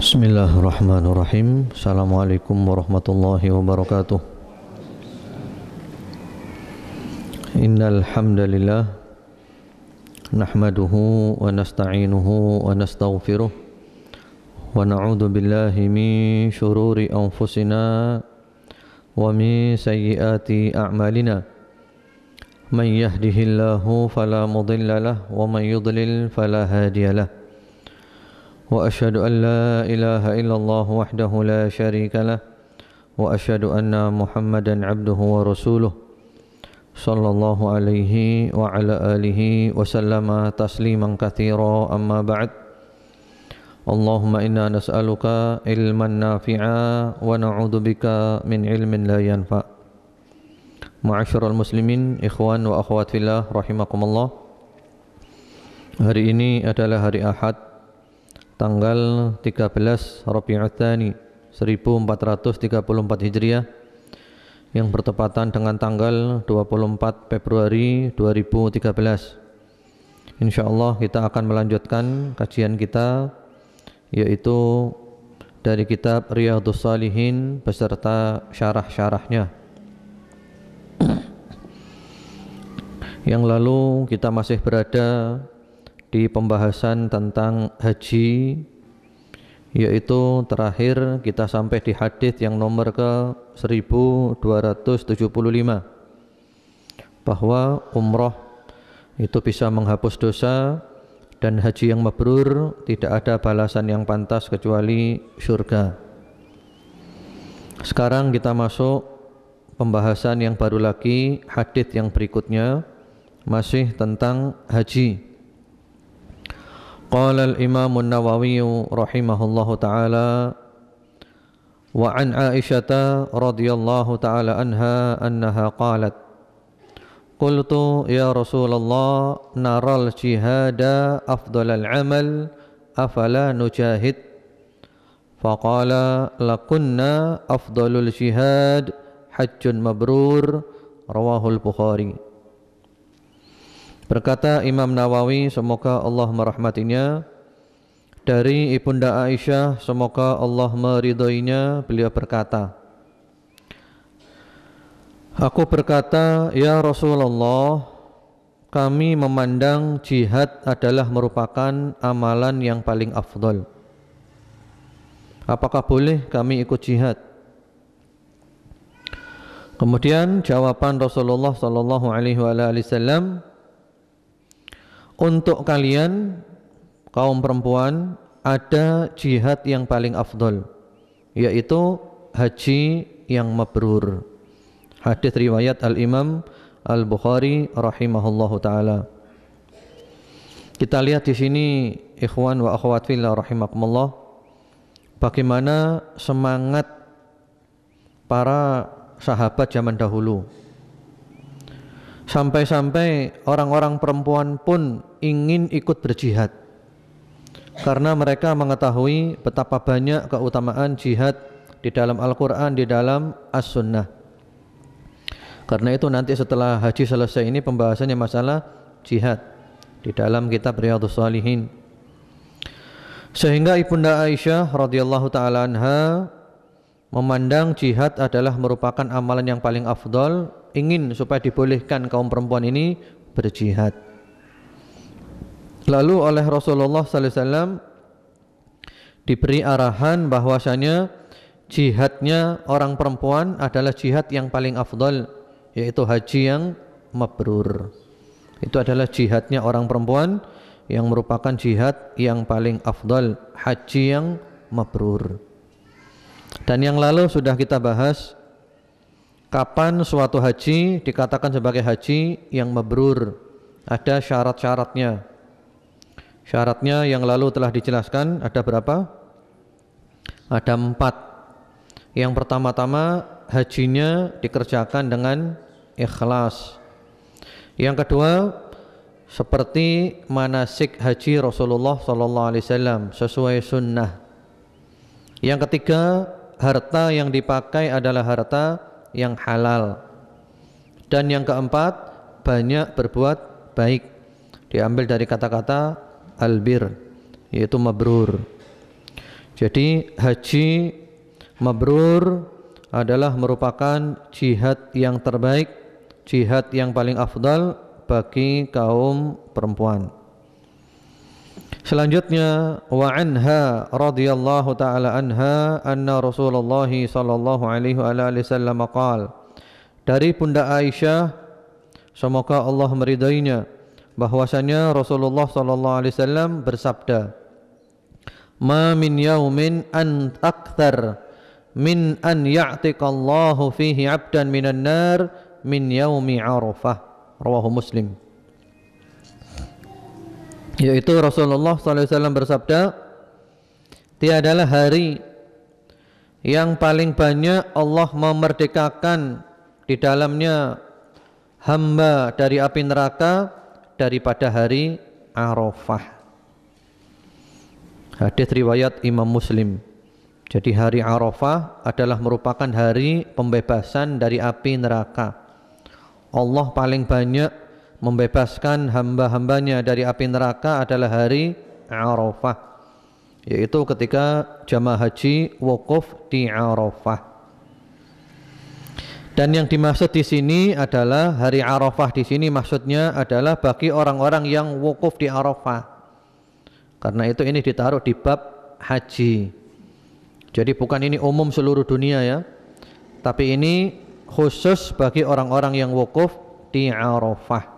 Bismillahirrahmanirrahim. Assalamualaikum warahmatullahi wabarakatuh. Innal hamdalillah nahmaduhu wa nasta'inuhu wa nastaghfiruh wa na'udzu billahi min shururi anfusina wa min sayyiati a'malina. Man yahdihillahu fala mudilla lahu wa man yudlil fala hadiya lahu. وأشهد أن لا إله إلا الله وحده لا شريك له وأشهد أن محمدا عبده ورسوله صلى الله عليه وعلى آله وسلم تسليما كثيرا أما بعد اللهم إنا نسألك علما نافعا ونعوذ بك من علم لا ينفع. Ma'asyiral muslimin, ikhwan wa akhwat fillah rahimakumullah. Hari ini adalah hari Ahad, tanggal 13 Rabiul Tsani 1434 Hijriah yang bertepatan dengan tanggal 24 Februari 2013. Insyaallah kita akan melanjutkan kajian kita, yaitu dari kitab Riyadhus Shalihin beserta syarah-syarahnya. Yang lalu kita masih berada di pembahasan tentang haji, yaitu terakhir kita sampai di hadis yang nomor ke 1275, bahwa umrah itu bisa menghapus dosa dan haji yang mabrur tidak ada balasan yang pantas kecuali surga. Sekarang kita masuk pembahasan yang baru lagi, hadis yang berikutnya masih tentang haji. Qala al-Imam an-Nawawi rahimahullahu ta'ala wa an Aisyah radhiyallahu ta'ala anha annaha qalat qultu ya Rasulullah naral jihada afdalal amal afala nujahid faqala lakunna afdalul jihad hajjun mabrur rawahul Bukhari. Berkata Imam Nawawi, semoga Allah merahmatinya, dari Ibunda Aisyah, semoga Allah meridhoinya, beliau berkata, aku berkata, ya Rasulullah, kami memandang jihad adalah merupakan amalan yang paling afdal. Apakah boleh kami ikut jihad? Kemudian jawaban Rasulullah sallallahu alaihi wasallam, untuk kalian kaum perempuan ada jihad yang paling afdol, yaitu haji yang mabrur. Hadis riwayat Al-Imam Al-Bukhari rahimahullahu taala. Kita lihat di sini, ikhwan wa akhwat fillah rahimakumullah, bagaimana semangat para sahabat zaman dahulu. Sampai-sampai orang-orang perempuan pun ingin ikut berjihad, karena mereka mengetahui betapa banyak keutamaan jihad di dalam Al-Quran, di dalam As-Sunnah. Karena itu nanti setelah haji selesai ini pembahasannya masalah jihad di dalam kitab Riyadhus Shalihin. Sehingga Ibunda Aisyah radhiyallahu ta'ala anha memandang jihad adalah merupakan amalan yang paling afdal, ingin supaya dibolehkan kaum perempuan ini berjihad. Lalu oleh Rasulullah sallallahu alaihi wasallam diberi arahan bahwasanya jihadnya orang perempuan adalah jihad yang paling afdal, yaitu haji yang mabrur. Itu adalah jihadnya orang perempuan yang merupakan jihad yang paling afdal, haji yang mabrur. Dan yang lalu sudah kita bahas kapan suatu haji dikatakan sebagai haji yang mabrur. Ada syarat-syaratnya. Syaratnya yang lalu telah dijelaskan, ada berapa? Ada 4. Yang pertama-tama, hajinya dikerjakan dengan ikhlas. Yang kedua, seperti manasik haji Rasulullah SAW, sesuai sunnah. Yang ketiga, harta yang dipakai adalah harta yang halal. Dan yang keempat, banyak berbuat baik. Diambil dari kata-kata albir, yaitu mabrur. Jadi haji mabrur adalah merupakan jihad yang terbaik, jihad yang paling afdal bagi kaum perempuan. Selanjutnya, wa anha radhiyallahu taala anha anna Rasulullah sallallahu alaihi wasallam qaal, dari Bunda Aisyah semoga Allah meridainya bahwasanya Rasulullah sallallahu alaihi wasallam bersabda, ma min yaumin an akthar min an ya'tiqallahu fihi 'abdan minan nar min yaumi Arafah, rawahu Muslim. Yaitu Rasulullah SAW bersabda, tiadalah hari yang paling banyak Allah memerdekakan di dalamnya hamba dari api neraka daripada hari Arafah. Hadis riwayat Imam Muslim. Jadi hari Arafah adalah merupakan hari pembebasan dari api neraka. Allah paling banyak membebaskan hamba-hambanya dari api neraka adalah hari Arafah, yaitu ketika jamaah haji wukuf di Arafah. Dan yang dimaksud di sini adalah hari Arafah di sini maksudnya adalah bagi orang-orang yang wukuf di Arafah. Karena itu ini ditaruh di bab haji. Jadi bukan ini umum seluruh dunia ya, tapi ini khusus bagi orang-orang yang wukuf di Arafah.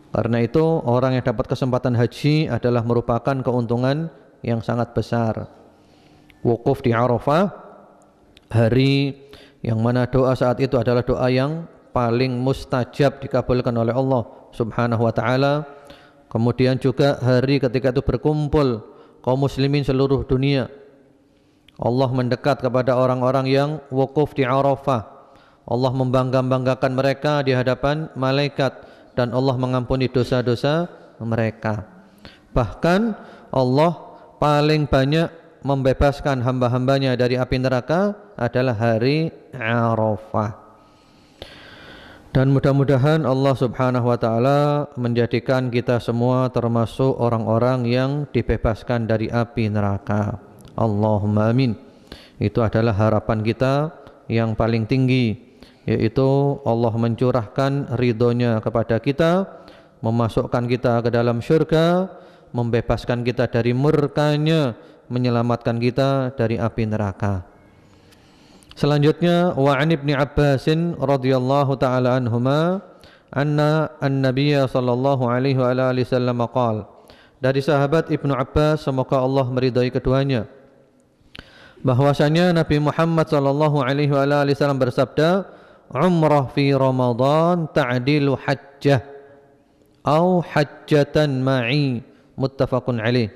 Karena itu orang yang dapat kesempatan haji adalah merupakan keuntungan yang sangat besar. Wukuf di Arafah, hari yang mana doa saat itu adalah doa yang paling mustajab dikabulkan oleh Allah Subhanahu wa taala. Kemudian juga hari ketika itu berkumpul kaum muslimin seluruh dunia. Allah mendekat kepada orang-orang yang wukuf di Arafah. Allah membangga-banggakan mereka di hadapan malaikat dan Allah mengampuni dosa-dosa mereka. Bahkan Allah paling banyak membebaskan hamba-hambanya dari api neraka adalah hari Arafah. Dan mudah-mudahan Allah Subhanahu wa taala menjadikan kita semua termasuk orang-orang yang dibebaskan dari api neraka. Allahumma amin. Itu adalah harapan kita yang paling tinggi, yaitu Allah mencurahkan ridhonya kepada kita, memasukkan kita ke dalam syurga, membebaskan kita dari murkanya, menyelamatkan kita dari api neraka. Selanjutnya, wa an Ibnu Abbas radhiyallahu taala anhuma anna an-nabiy sallallahu alaihi wa alihi wasallam qaal, dari sahabat Ibnu Abbas semoga Allah meridai keduanya, bahwasanya Nabi Muhammad sallallahu alaihi wa alihi wasallam bersabda, umrah fi Ramadan ta'dilu hajjah au hajjatan ma'i, muttafaqun alaih.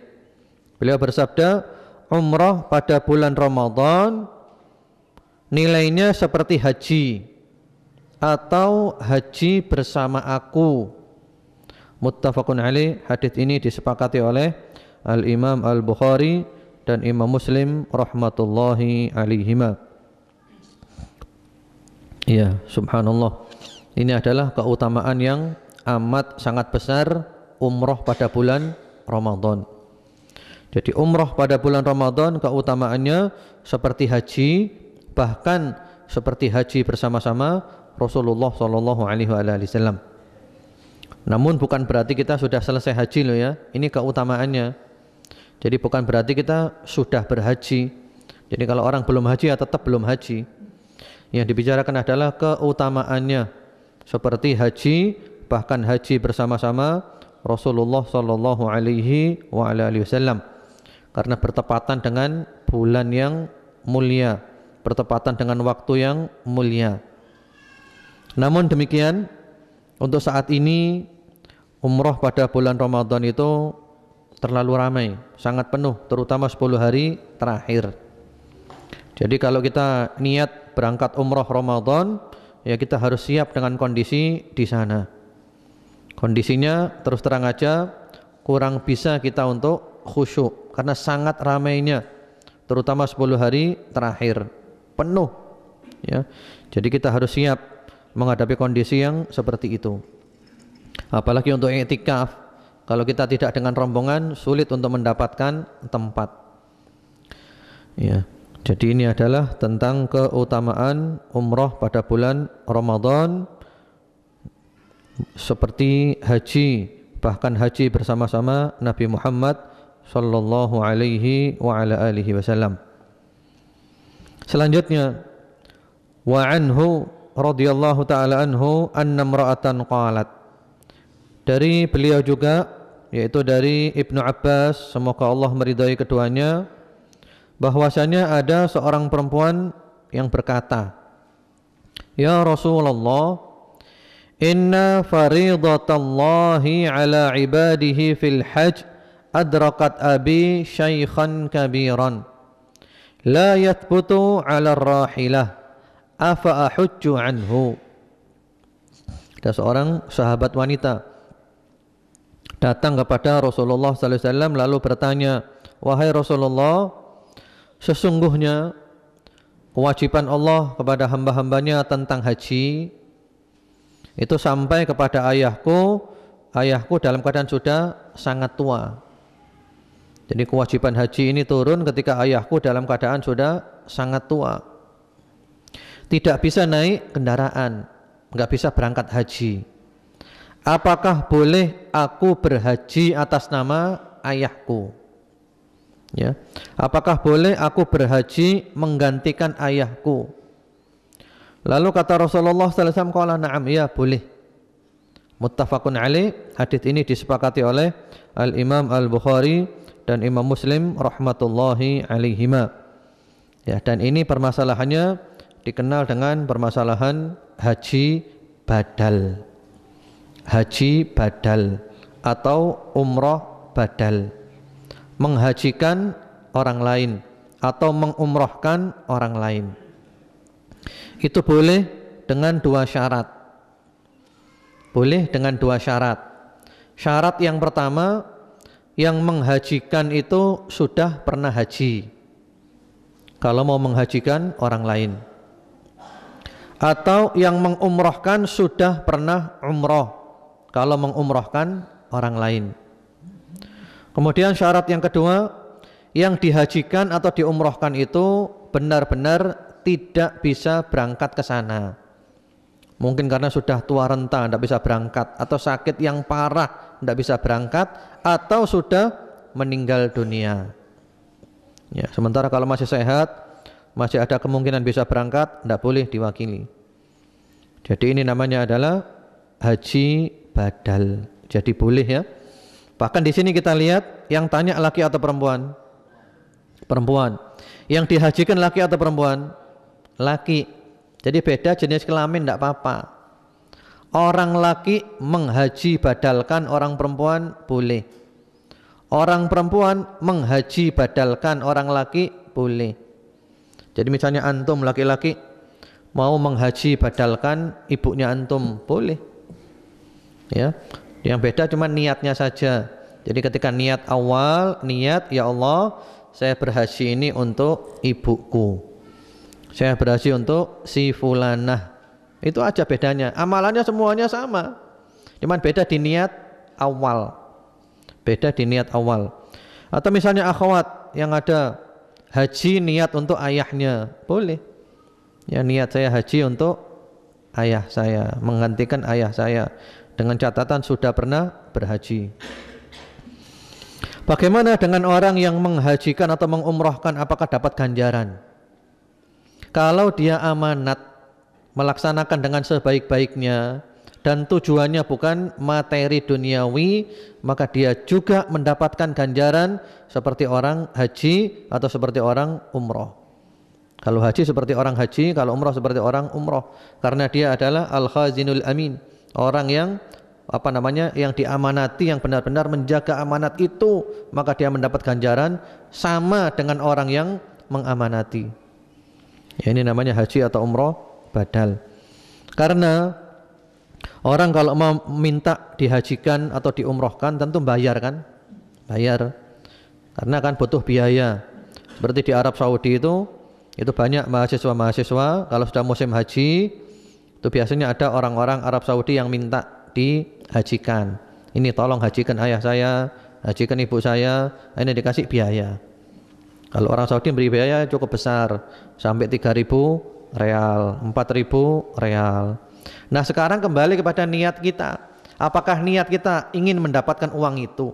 Beliau bersabda, umrah pada bulan Ramadan nilainya seperti haji atau haji bersama aku, muttafaqun alaih. Hadis ini disepakati oleh Al-Imam Al-Bukhari dan Imam Muslim rahmatullahi alaihima. Ya, subhanallah. Ini adalah keutamaan yang amat sangat besar umroh pada bulan Ramadan. Jadi umroh pada bulan Ramadan keutamaannya seperti haji, bahkan seperti haji bersama-sama Rasulullah sallallahu alaihi wasallam. Namun bukan berarti kita sudah selesai haji loh ya. Ini keutamaannya. Jadi bukan berarti kita sudah berhaji. Jadi kalau orang belum haji ya tetap belum haji. Yang dibicarakan adalah keutamaannya seperti haji, bahkan haji bersama-sama Rasulullah sallallahu alaihi wasallam, karena bertepatan dengan bulan yang mulia, bertepatan dengan waktu yang mulia. Namun demikian, untuk saat ini umroh pada bulan Ramadan itu terlalu ramai, sangat penuh, terutama 10 hari terakhir. Jadi kalau kita niat berangkat umroh Ramadan, ya kita harus siap dengan kondisi di sana. Kondisinya terus terang aja kurang bisa kita untuk khusyuk karena sangat ramainya, terutama 10 hari terakhir penuh ya. Jadi kita harus siap menghadapi kondisi yang seperti itu. Apalagi untuk i'tikaf, kalau kita tidak dengan rombongan sulit untuk mendapatkan tempat. Ya. Jadi ini adalah tentang keutamaan umrah pada bulan Ramadan seperti haji, bahkan haji bersama-sama Nabi Muhammad sallallahu alaihi wa ala alihi wasallam. Selanjutnya, wa anhu radhiyallahu taala anhu anna imra'atan qalat. Dari beliau juga, yaitu dari Ibnu Abbas, semoga Allah meridai keduanya, bahwasanya ada seorang perempuan yang berkata, "Ya Rasulullah, inna faridatallahi ala ibadihi fil hajj adrakat abi syaikhan kabiran la yathbutu ala rahilah afa ahujju anhu." Ada seorang sahabat wanita datang kepada Rasulullah sallallahu alaihi wasallam lalu bertanya, "Wahai Rasulullah, sesungguhnya kewajiban Allah kepada hamba-hambanya tentang haji itu sampai kepada ayahku dalam keadaan sudah sangat tua." Jadi kewajiban haji ini turun ketika ayahku dalam keadaan sudah sangat tua, tidak bisa naik kendaraan, nggak bisa berangkat haji. Apakah boleh aku berhaji atas nama ayahku? Ya, apakah boleh aku berhaji menggantikan ayahku? Lalu kata Rasulullah sallallahu alaihi wasallam, qala na'am, ya boleh. Muttafaqun alaih. Hadis ini disepakati oleh Al-Imam Al-Bukhari dan Imam Muslim rahmatullahi alaihima. Ya, dan ini permasalahannya dikenal dengan permasalahan haji badal. Haji badal atau umrah badal. Menghajikan orang lain atau mengumrahkan orang lain. Itu boleh dengan dua syarat. Boleh dengan dua syarat. Syarat yang pertama, yang menghajikan itu sudah pernah haji kalau mau menghajikan orang lain, atau yang mengumrahkan sudah pernah umrah kalau mengumrahkan orang lain. Kemudian syarat yang kedua, yang dihajikan atau diumrahkan itu benar-benar tidak bisa berangkat ke sana. Mungkin karena sudah tua renta tidak bisa berangkat, atau sakit yang parah tidak bisa berangkat, atau sudah meninggal dunia. Ya, sementara kalau masih sehat, masih ada kemungkinan bisa berangkat, tidak boleh diwakili. Jadi ini namanya adalah haji badal. Jadi boleh ya. Bahkan di sini kita lihat yang tanya laki atau perempuan? Perempuan. Yang dihajikan laki atau perempuan? Laki. Jadi beda jenis kelamin tidak apa-apa. Orang laki menghaji badalkan orang perempuan boleh. Orang perempuan menghaji badalkan orang laki boleh. Jadi misalnya antum laki-laki mau menghaji badalkan ibunya antum boleh. Ya. Yang beda cuma niatnya saja. Jadi ketika niat awal, niat ya Allah, saya berhaji ini untuk ibuku, saya berhaji untuk si fulanah. Itu aja bedanya. Amalannya semuanya sama, cuman beda di niat awal. Beda di niat awal. Atau misalnya akhwat yang ada haji niat untuk ayahnya, boleh. Ya, niat saya haji untuk ayah saya, menggantikan ayah saya, dengan catatan sudah pernah berhaji. Bagaimana dengan orang yang menghajikan atau mengumrahkan, apakah dapat ganjaran? Kalau dia amanat, melaksanakan dengan sebaik-baiknya dan tujuannya bukan materi duniawi, maka dia juga mendapatkan ganjaran seperti orang haji atau seperti orang umrah. Kalau haji seperti orang haji, kalau umrah seperti orang umrah, karena dia adalah al-khazinul amin, orang yang yang diamanati, yang benar-benar menjaga amanat itu, maka dia mendapat ganjaran sama dengan orang yang mengamanati. Ya, ini namanya haji atau umrah badal. Karena orang kalau mau minta dihajikan atau diumrahkan tentu bayar kan? Bayar. Karena kan butuh biaya. Seperti di Arab Saudi itu banyak mahasiswa-mahasiswa kalau sudah musim haji itu biasanya ada orang-orang Arab Saudi yang minta dihajikan. Ini tolong hajikan ayah saya, hajikan ibu saya, ini dikasih biaya. Kalau orang Saudi beri biaya cukup besar, sampai 3.000 real, 4.000 real. Nah sekarang kembali kepada niat kita. Apakah niat kita ingin mendapatkan uang itu?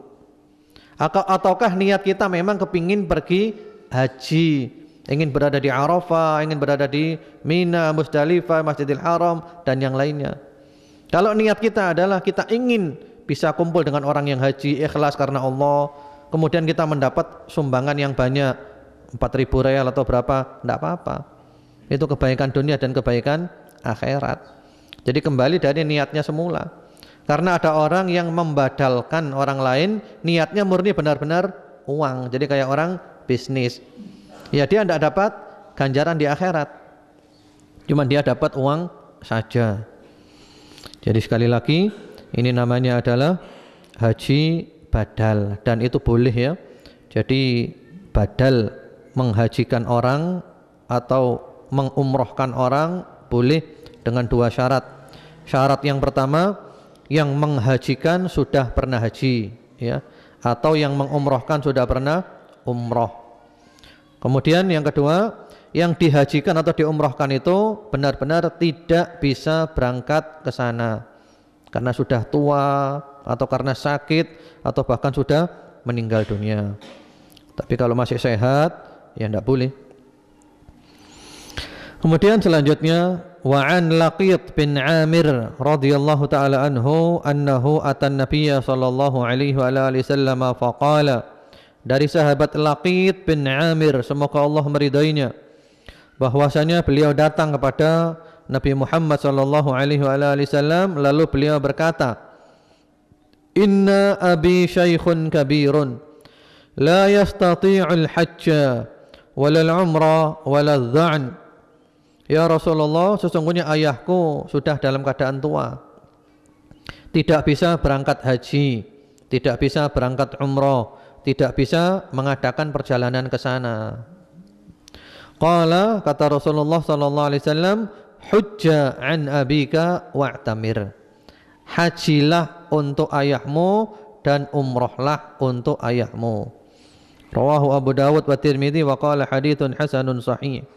Ataukah niat kita memang kepingin pergi haji, ingin berada di Arafah, ingin berada di Mina, Musdalifah, Masjidil Haram, dan yang lainnya. Kalau niat kita adalah kita ingin bisa kumpul dengan orang yang haji, ikhlas karena Allah, kemudian kita mendapat sumbangan yang banyak, 4.000 real atau berapa, tidak apa-apa. Itu kebaikan dunia dan kebaikan akhirat. Jadi kembali dari niatnya semula. Karena ada orang yang membadalkan orang lain, niatnya murni benar-benar uang. Jadi kayak orang bisnis. Ya dia tidak dapat ganjaran di akhirat. Cuma dia dapat uang saja. Jadi sekali lagi, ini namanya adalah haji badal. Dan itu boleh ya. Jadi badal menghajikan orang atau mengumrohkan orang boleh dengan 2 syarat. Syarat yang pertama, yang menghajikan sudah pernah haji ya, atau yang mengumrohkan sudah pernah umroh. Kemudian yang kedua, yang dihajikan atau diumrohkan itu benar-benar tidak bisa berangkat ke sana karena sudah tua atau karena sakit atau bahkan sudah meninggal dunia. Tapi kalau masih sehat ya tidak boleh. Kemudian selanjutnya, wa an Laqit bin Amir radhiyallahu taala anhu annahu atan nabiyya sallallahu alaihi wa alihi wasallam faqala, dari sahabat Laqit bin Amir semoga Allah meridainya, bahwasanya beliau datang kepada Nabi Muhammad sallallahu alaihi wa alihi wasallam lalu beliau berkata, inna abi syaikhun kabirun la yastati'ul hajja walal umra walal dha'n. Ya Rasulullah, sesungguhnya ayahku sudah dalam keadaan tua, tidak bisa berangkat haji, tidak bisa berangkat umrah, tidak bisa mengadakan perjalanan ke sana. Qala, kata Rasulullah sallallahu alaihi wasallam, hujja an abika wa'tamir. Hajilah untuk ayahmu dan umrohlah untuk ayahmu. Rawahu Abu Dawud wa Tirmidzi wa qala haditsun hasanun sahih.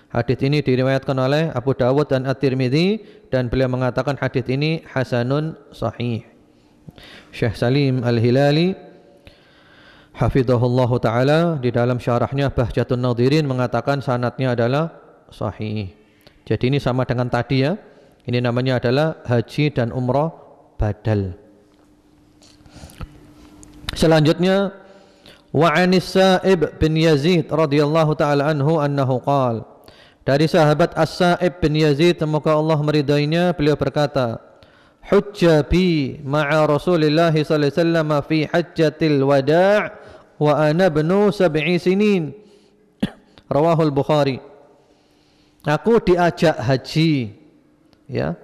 Hadis ini diriwayatkan oleh Abu Dawud dan At-Tirmidzi dan beliau mengatakan hadis ini hasanun sahih. Syekh Salim Al-Hilali hafizahullah taala di dalam syarahnya Bahjatun Nadhirin mengatakan sanadnya adalah sahih. Jadi ini sama dengan tadi ya. Ini namanya adalah haji dan umrah badal. Selanjutnya, wa anis Sa'ib bin Yazid radhiyallahu taala anhu annahu qala, dari sahabat As-Sa'ib bin Yazid semoga Allah meridainya, beliau berkata, hujja bi ma'a Rasulillah sallallahu alaihi wasallam fi hajjatil wada' wa ana ibnu 7 sinin. Rawahul Bukhari. Aku diajak haji ya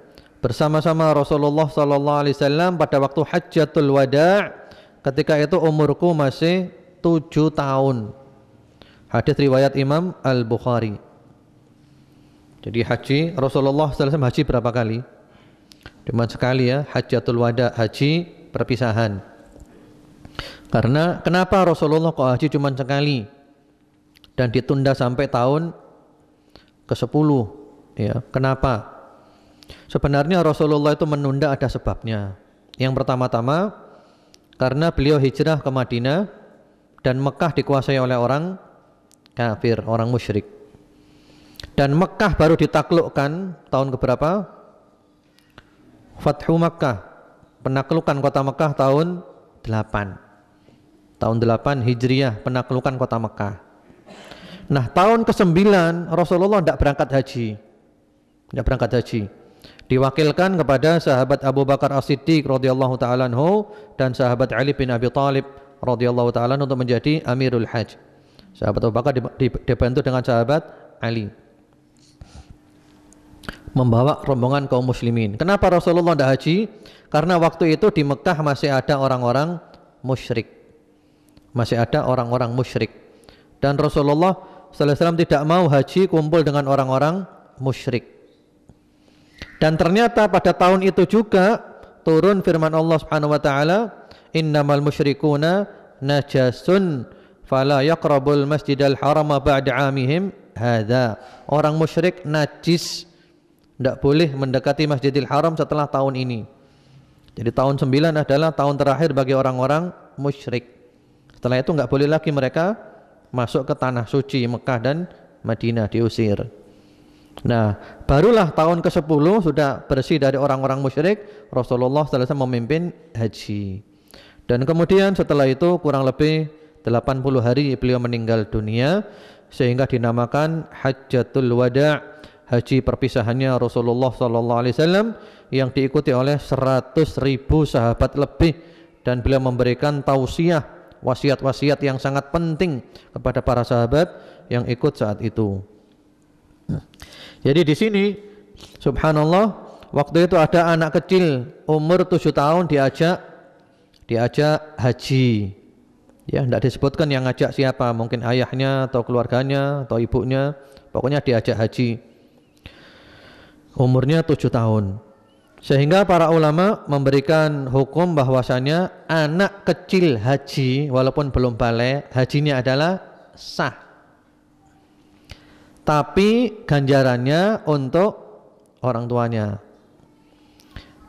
bersama-sama Rasulullah sallallahu alaihi wasallam pada waktu hajjatul wada', ketika itu umurku masih 7 tahun. Hadis riwayat Imam Al-Bukhari. Jadi haji Rasulullah SAW haji berapa kali? Cuma sekali ya, hajjatul wada, haji perpisahan. Karena kenapa Rasulullah kok haji cuma sekali dan ditunda sampai tahun ke-10 ya? Kenapa? Sebenarnya Rasulullah itu menunda ada sebabnya. Yang pertama-tama karena beliau hijrah ke Madinah dan Mekah dikuasai oleh orang kafir, orang musyrik. Dan Mekah baru ditaklukkan tahun keberapa? Fathu Makkah, penaklukan kota Mekah tahun 8. Tahun 8 Hijriyah, penaklukan kota Mekah. Nah, tahun ke-9 Rasulullah tidak berangkat haji. Tidak berangkat haji. Diwakilkan kepada sahabat Abu Bakar As-Siddiq radhiyallahu taala anhu dan sahabat Ali bin Abi Thalib radhiyallahu taala untuk menjadi Amirul Hajj. Sahabat Abu Bakar dibantu dengan sahabat Ali membawa rombongan kaum muslimin. Kenapa Rasulullah tidak haji? Karena waktu itu di Mekah masih ada orang-orang musyrik. Masih ada orang-orang musyrik. Dan Rasulullah sallallahu alaihi wasallam tidak mau haji kumpul dengan orang-orang musyrik. Dan ternyata pada tahun itu juga turun firman Allah Subhanahu wa taala, innamal musyrikuna najasun fala yaqrabul masjidal harama ba'da 'amihim hadza. Orang musyrik najis, tidak boleh mendekati Masjidil Haram setelah tahun ini. Jadi tahun 9 adalah tahun terakhir bagi orang-orang musyrik. Setelah itu enggak boleh lagi mereka masuk ke tanah suci Mekah dan Madinah, diusir. Nah, barulah tahun ke-10 sudah bersih dari orang-orang musyrik, Rasulullah SAW memimpin haji. Dan kemudian setelah itu kurang lebih 80 hari beliau meninggal dunia, sehingga dinamakan Hajjatul Wada', haji perpisahannya Rasulullah SAW, yang diikuti oleh 100.000 sahabat lebih, dan beliau memberikan tausiah, wasiat-wasiat yang sangat penting kepada para sahabat yang ikut saat itu. Jadi di sini subhanallah, waktu itu ada anak kecil umur 7 tahun diajak haji. Ya, tidak disebutkan yang ngajak siapa, mungkin ayahnya atau keluarganya atau ibunya, pokoknya diajak haji. Umurnya 7 tahun. Sehingga para ulama memberikan hukum bahwasanya anak kecil haji walaupun belum balik, hajinya adalah sah. Tapi ganjarannya untuk orang tuanya.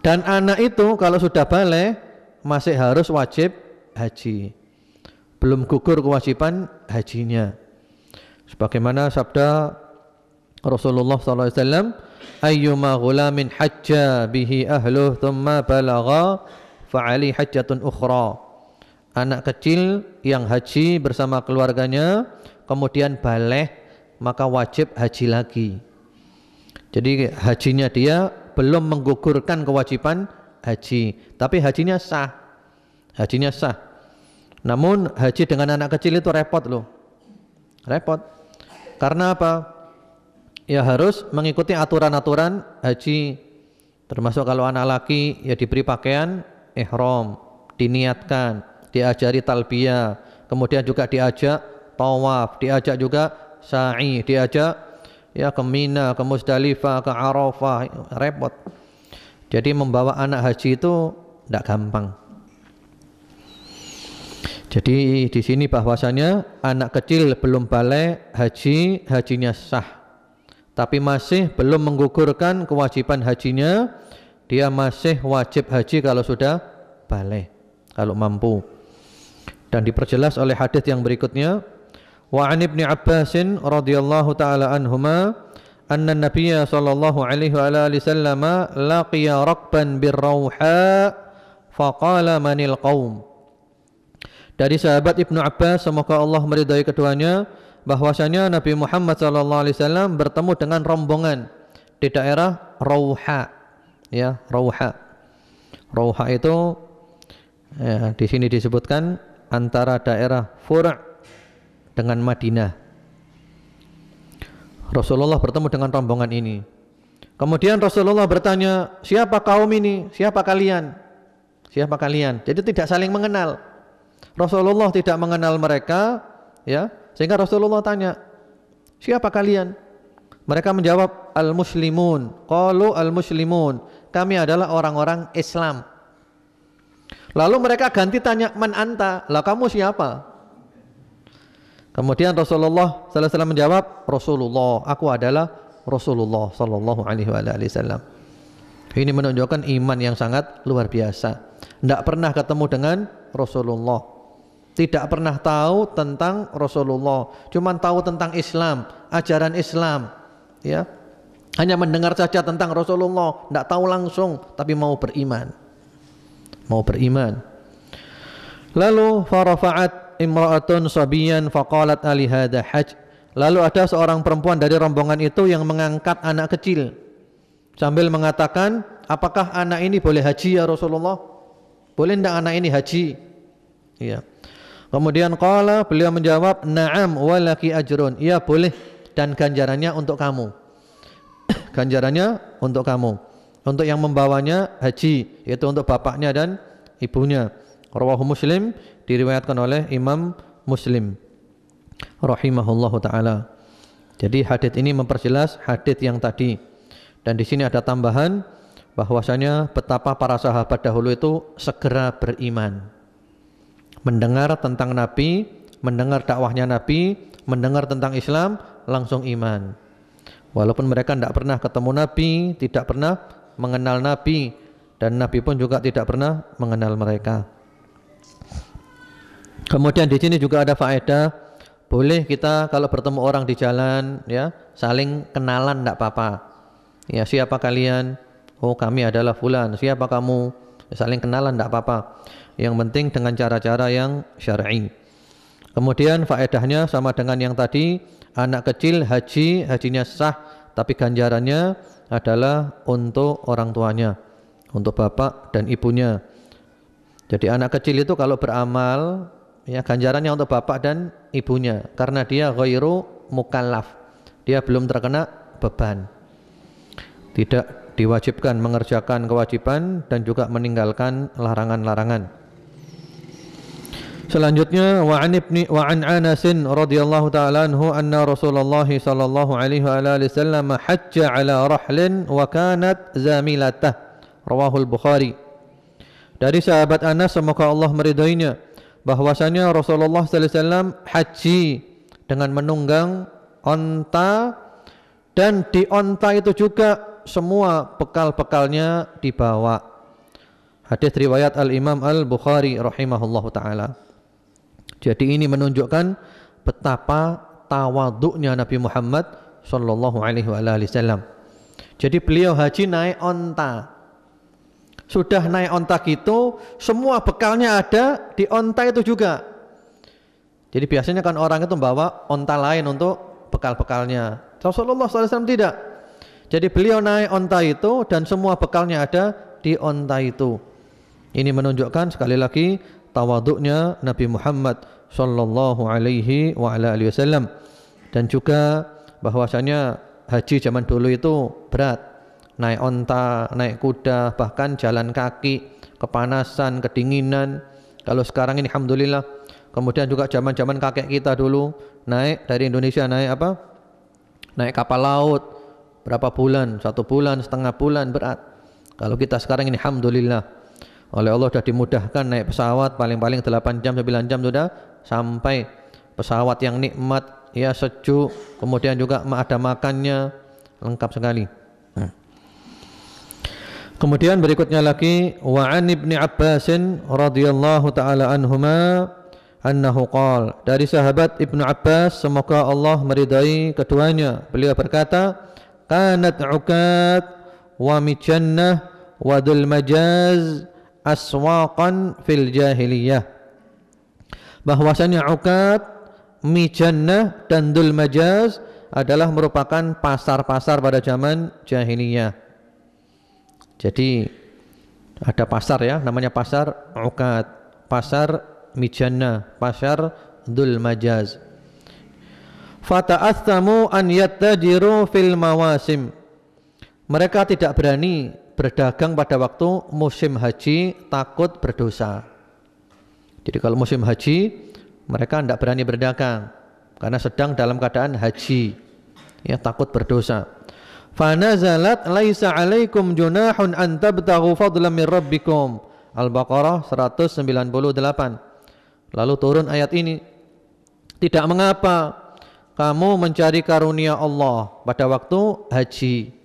Dan anak itu kalau sudah balik masih harus wajib haji. Belum gugur kewajiban hajinya. Sebagaimana sabda Rasulullah SAW, ayyuma ghulamin hajja bihi ahluh thumma balagha fa'ali hajjatun ukhra. Anak kecil yang haji bersama keluarganya kemudian balik, maka wajib haji lagi. Jadi hajinya dia belum menggugurkan kewajiban haji, tapi hajinya sah. Hajinya sah. Namun haji dengan anak kecil itu repot loh. Repot. Karena apa? Ya harus mengikuti aturan-aturan haji. Termasuk kalau anak laki ya diberi pakaian ihram, diniatkan, diajari talbiyah, kemudian juga diajak tawaf, diajak juga sa'i, diajak ya ke Mina, ke Musdalifah, ke Arafah, repot. Jadi membawa anak haji itu tidak gampang. Jadi di sini bahwasanya anak kecil belum balik haji, hajinya sah. Tapi masih belum menggugurkan kewajiban hajinya, dia masih wajib haji kalau sudah balik, kalau mampu. Dan diperjelas oleh hadis yang berikutnya, wa an Ibnu Abbas radhiyallahu taala anhuma anna Nabiyya sallallahu alaihi wasallam laqiya rakban birrauha faqala manil qaum. Dari sahabat Ibnu Abbas, semoga Allah meridai keduanya, bahwasanya Nabi Muhammad SAW bertemu dengan rombongan di daerah Rauha. Ya, Rauha. Rauha itu ya, di sini disebutkan antara daerah Fur' dengan Madinah. Rasulullah bertemu dengan rombongan ini. Kemudian Rasulullah bertanya, siapa kaum ini? Siapa kalian? Siapa kalian? Jadi tidak saling mengenal. Rasulullah tidak mengenal mereka, ya, sehingga Rasulullah tanya, siapa kalian? Mereka menjawab, al-muslimun. Qalu al-muslimun, kami adalah orang-orang Islam. Lalu mereka ganti tanya, man anta? Lah kamu siapa? Kemudian Rasulullah SAW menjawab, Rasulullah, aku adalah Rasulullah sallallahu alaihi wasallam. Ini menunjukkan iman yang sangat luar biasa. Tidak pernah ketemu dengan Rasulullah, tidak pernah tahu tentang Rasulullah, cuma tahu tentang Islam, ajaran Islam, ya. Hanya mendengar saja tentang Rasulullah, tidak tahu langsung, tapi mau beriman. Mau beriman. Lalu farafa'at imra'atun sabiyan faqalat ali hadha hajj. Lalu ada seorang perempuan dari rombongan itu yang mengangkat anak kecil sambil mengatakan, apakah anak ini boleh haji ya Rasulullah? Boleh tidak anak ini haji? Ya. Kemudian qala, beliau menjawab, na'am walaki ajrun. Iya boleh, dan ganjarannya untuk kamu. Ganjarannya untuk kamu. Untuk yang membawanya haji, yaitu untuk bapaknya dan ibunya. Rawahu Muslim, diriwayatkan oleh Imam Muslim rahimahullahu taala. Jadi hadis ini memperjelas hadis yang tadi. Dan di sini ada tambahan bahwasanya betapa para sahabat dahulu itu segera beriman. Mendengar tentang Nabi mendengar dakwahnya Nabi, mendengar tentang Islam, langsung iman. Walaupun mereka tidak pernah ketemu Nabi, tidak pernah mengenal Nabi, dan Nabi pun juga tidak pernah mengenal mereka. Kemudian di sini juga ada faedah, boleh kita kalau bertemu orang di jalan, ya, saling kenalan, tidak apa-apa. Ya, siapa kalian? Oh, kami adalah fulan. Siapa kamu? Saling kenalan, tidak apa-apa. Yang penting dengan cara-cara yang syar'i. Kemudian faedahnya sama dengan yang tadi, anak kecil haji, hajinya sah, tapi ganjarannya adalah untuk orang tuanya, untuk bapak dan ibunya. Jadi anak kecil itu kalau beramal, ya, ganjarannya untuk bapak dan ibunya, karena dia ghairu mukallaf, dia belum terkena beban, tidak diwajibkan mengerjakan kewajiban dan juga meninggalkan larangan-larangan. Selanjutnya wa an Anas radhiyallahu ta'ala anhu anna Rasulullah sallallahu alaihi wasallam hajja ala rahlin wa kanat zamilatah, rawahul Bukhari. Dari sahabat Anas, semoga Allah meridainya, bahwasanya Rasulullah sallallahu alaihi wasallam haji dengan menunggang onta, dan di onta itu juga semua bekal-bekalnya dibawa. Hadis riwayat Al-Imam Al-Bukhari rahimahullahu taala. Jadi ini menunjukkan betapa tawaduknya Nabi Muhammad sallallahu alaihi wasallam. Jadi beliau haji naik onta. Sudah naik onta gitu, semua bekalnya ada di onta itu juga. Jadi biasanya kan orang itu membawa onta lain untuk bekal-bekalnya. Rasulullah SAW tidak. Jadi beliau naik onta itu dan semua bekalnya ada di onta itu. Ini menunjukkan sekali lagi tawaduknya Nabi Muhammad sallallahu alaihi wasallam, dan juga bahwasanya haji zaman dulu itu berat. Naik onta, naik kuda, bahkan jalan kaki, kepanasan, kedinginan. Kalau sekarang ini alhamdulillah. Kemudian juga zaman-zaman kakek kita dulu naik dari Indonesia, naik apa? Naik kapal laut. Berapa bulan? 1 bulan, setengah bulan, berat. Kalau kita sekarang ini alhamdulillah, oleh Allah sudah dimudahkan naik pesawat paling-paling 8 jam, 9 jam sudah sampai. Pesawat yang nikmat, ya, sejuk, kemudian juga ada makannya, lengkap sekali. Kemudian berikutnya lagi, wa an Ibnu Abbas radhiyallahu taala anhuma annahu qala, dari sahabat Ibnu Abbas, semoga Allah meridai keduanya, beliau berkata, kanat ukat wa mijannah wa dzul majaz aswaqan fil jahiliyah. Bahwasanya ukat, mijannah dan dzul majaz adalah merupakan pasar-pasar pada zaman jahiliyah. Jadi ada pasar, ya, namanya pasar ukat, pasar mijannah, pasar dzul majaz. Fata'athamu an yattajiru fil mawasim. Mereka tidak berani berdagang pada waktu musim haji, takut berdosa. Jadi kalau musim haji mereka tidak berani berdagang karena sedang dalam keadaan haji, ya, takut berdosa. Fanazalat laisa alaikum junahun an tabtaghu fadlan min rabbikum. Al-Baqarah 198. Lalu turun ayat ini, tidak mengapa kamu mencari karunia Allah pada waktu haji.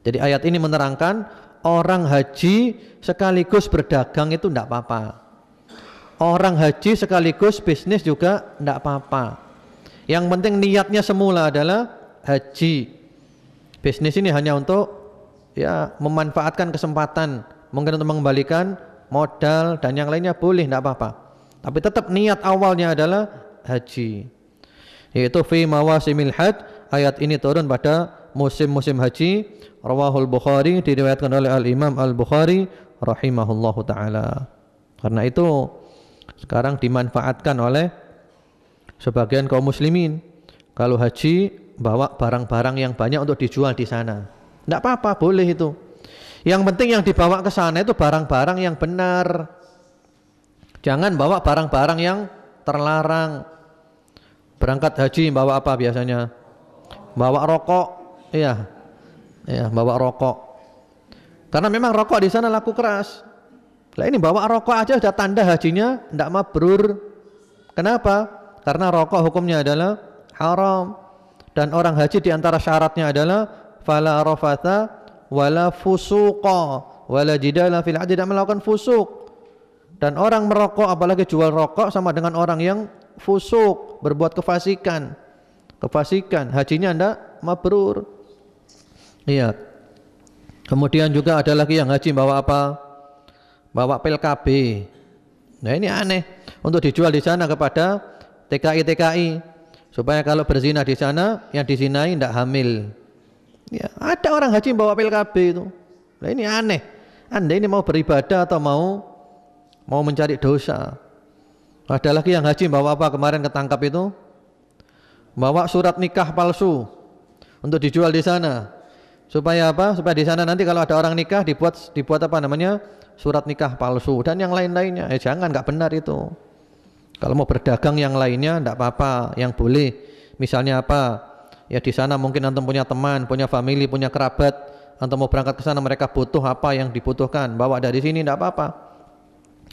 Jadi ayat ini menerangkan orang haji sekaligus berdagang itu tidak apa-apa. Orang haji sekaligus bisnis juga tidak apa-apa. Yang penting niatnya semula adalah haji. Bisnis ini hanya untuk, ya, memanfaatkan kesempatan, mungkin untuk mengembalikan modal dan yang lainnya boleh, tidak apa-apa. Tapi tetap niat awalnya adalah haji. Yaitu fi mawasimil hajj, ayat ini turun pada musim-musim haji. Rawahul Bukhari, diriwayatkan oleh Al-Imam Al-Bukhari rahimahullahu taala. Karena itu sekarang dimanfaatkan oleh sebagian kaum muslimin. Kalau haji bawa barang-barang yang banyak untuk dijual di sana. Tidak apa-apa, boleh itu. Yang penting yang dibawa ke sana itu barang-barang yang benar. Jangan bawa barang-barang yang terlarang. Berangkat haji bawa apa biasanya? Bawa rokok, iya. Ya, bawa rokok. Karena memang rokok di sana laku keras. Lah ini bawa rokok aja sudah tanda hajinya tidak mabrur. Kenapa? Karena rokok hukumnya adalah haram. Dan orang haji diantara syaratnya adalah fala rafatha wala fusuqa wala jidala fil hajj, tidak melakukan fusuk. Dan orang merokok apalagi jual rokok sama dengan orang yang fusuk, berbuat kefasikan. Kefasikan, hajinya ndak mabrur. Iya. Kemudian juga ada lagi yang haji bawa apa? Bawa pil KB. Nah ini aneh, untuk dijual di sana kepada TKI supaya kalau berzina di sana yang dizinai tidak hamil. Ya, ada orang haji bawa pil KB itu. Nah ini aneh. Anda ini mau beribadah atau mau mencari dosa? Ada lagi yang haji bawa apa kemarin ketangkap itu? Bawa surat nikah palsu untuk dijual di sana. Supaya apa? Supaya di sana nanti kalau ada orang nikah dibuat apa namanya? Surat nikah palsu dan yang lain-lainnya. Jangan, nggak benar itu. Kalau mau berdagang yang lainnya tidak apa-apa, yang boleh misalnya apa? Ya di sana mungkin antum punya teman, punya family, punya kerabat, antum mau berangkat ke sana mereka butuh apa yang dibutuhkan, bawa dari sini tidak apa-apa.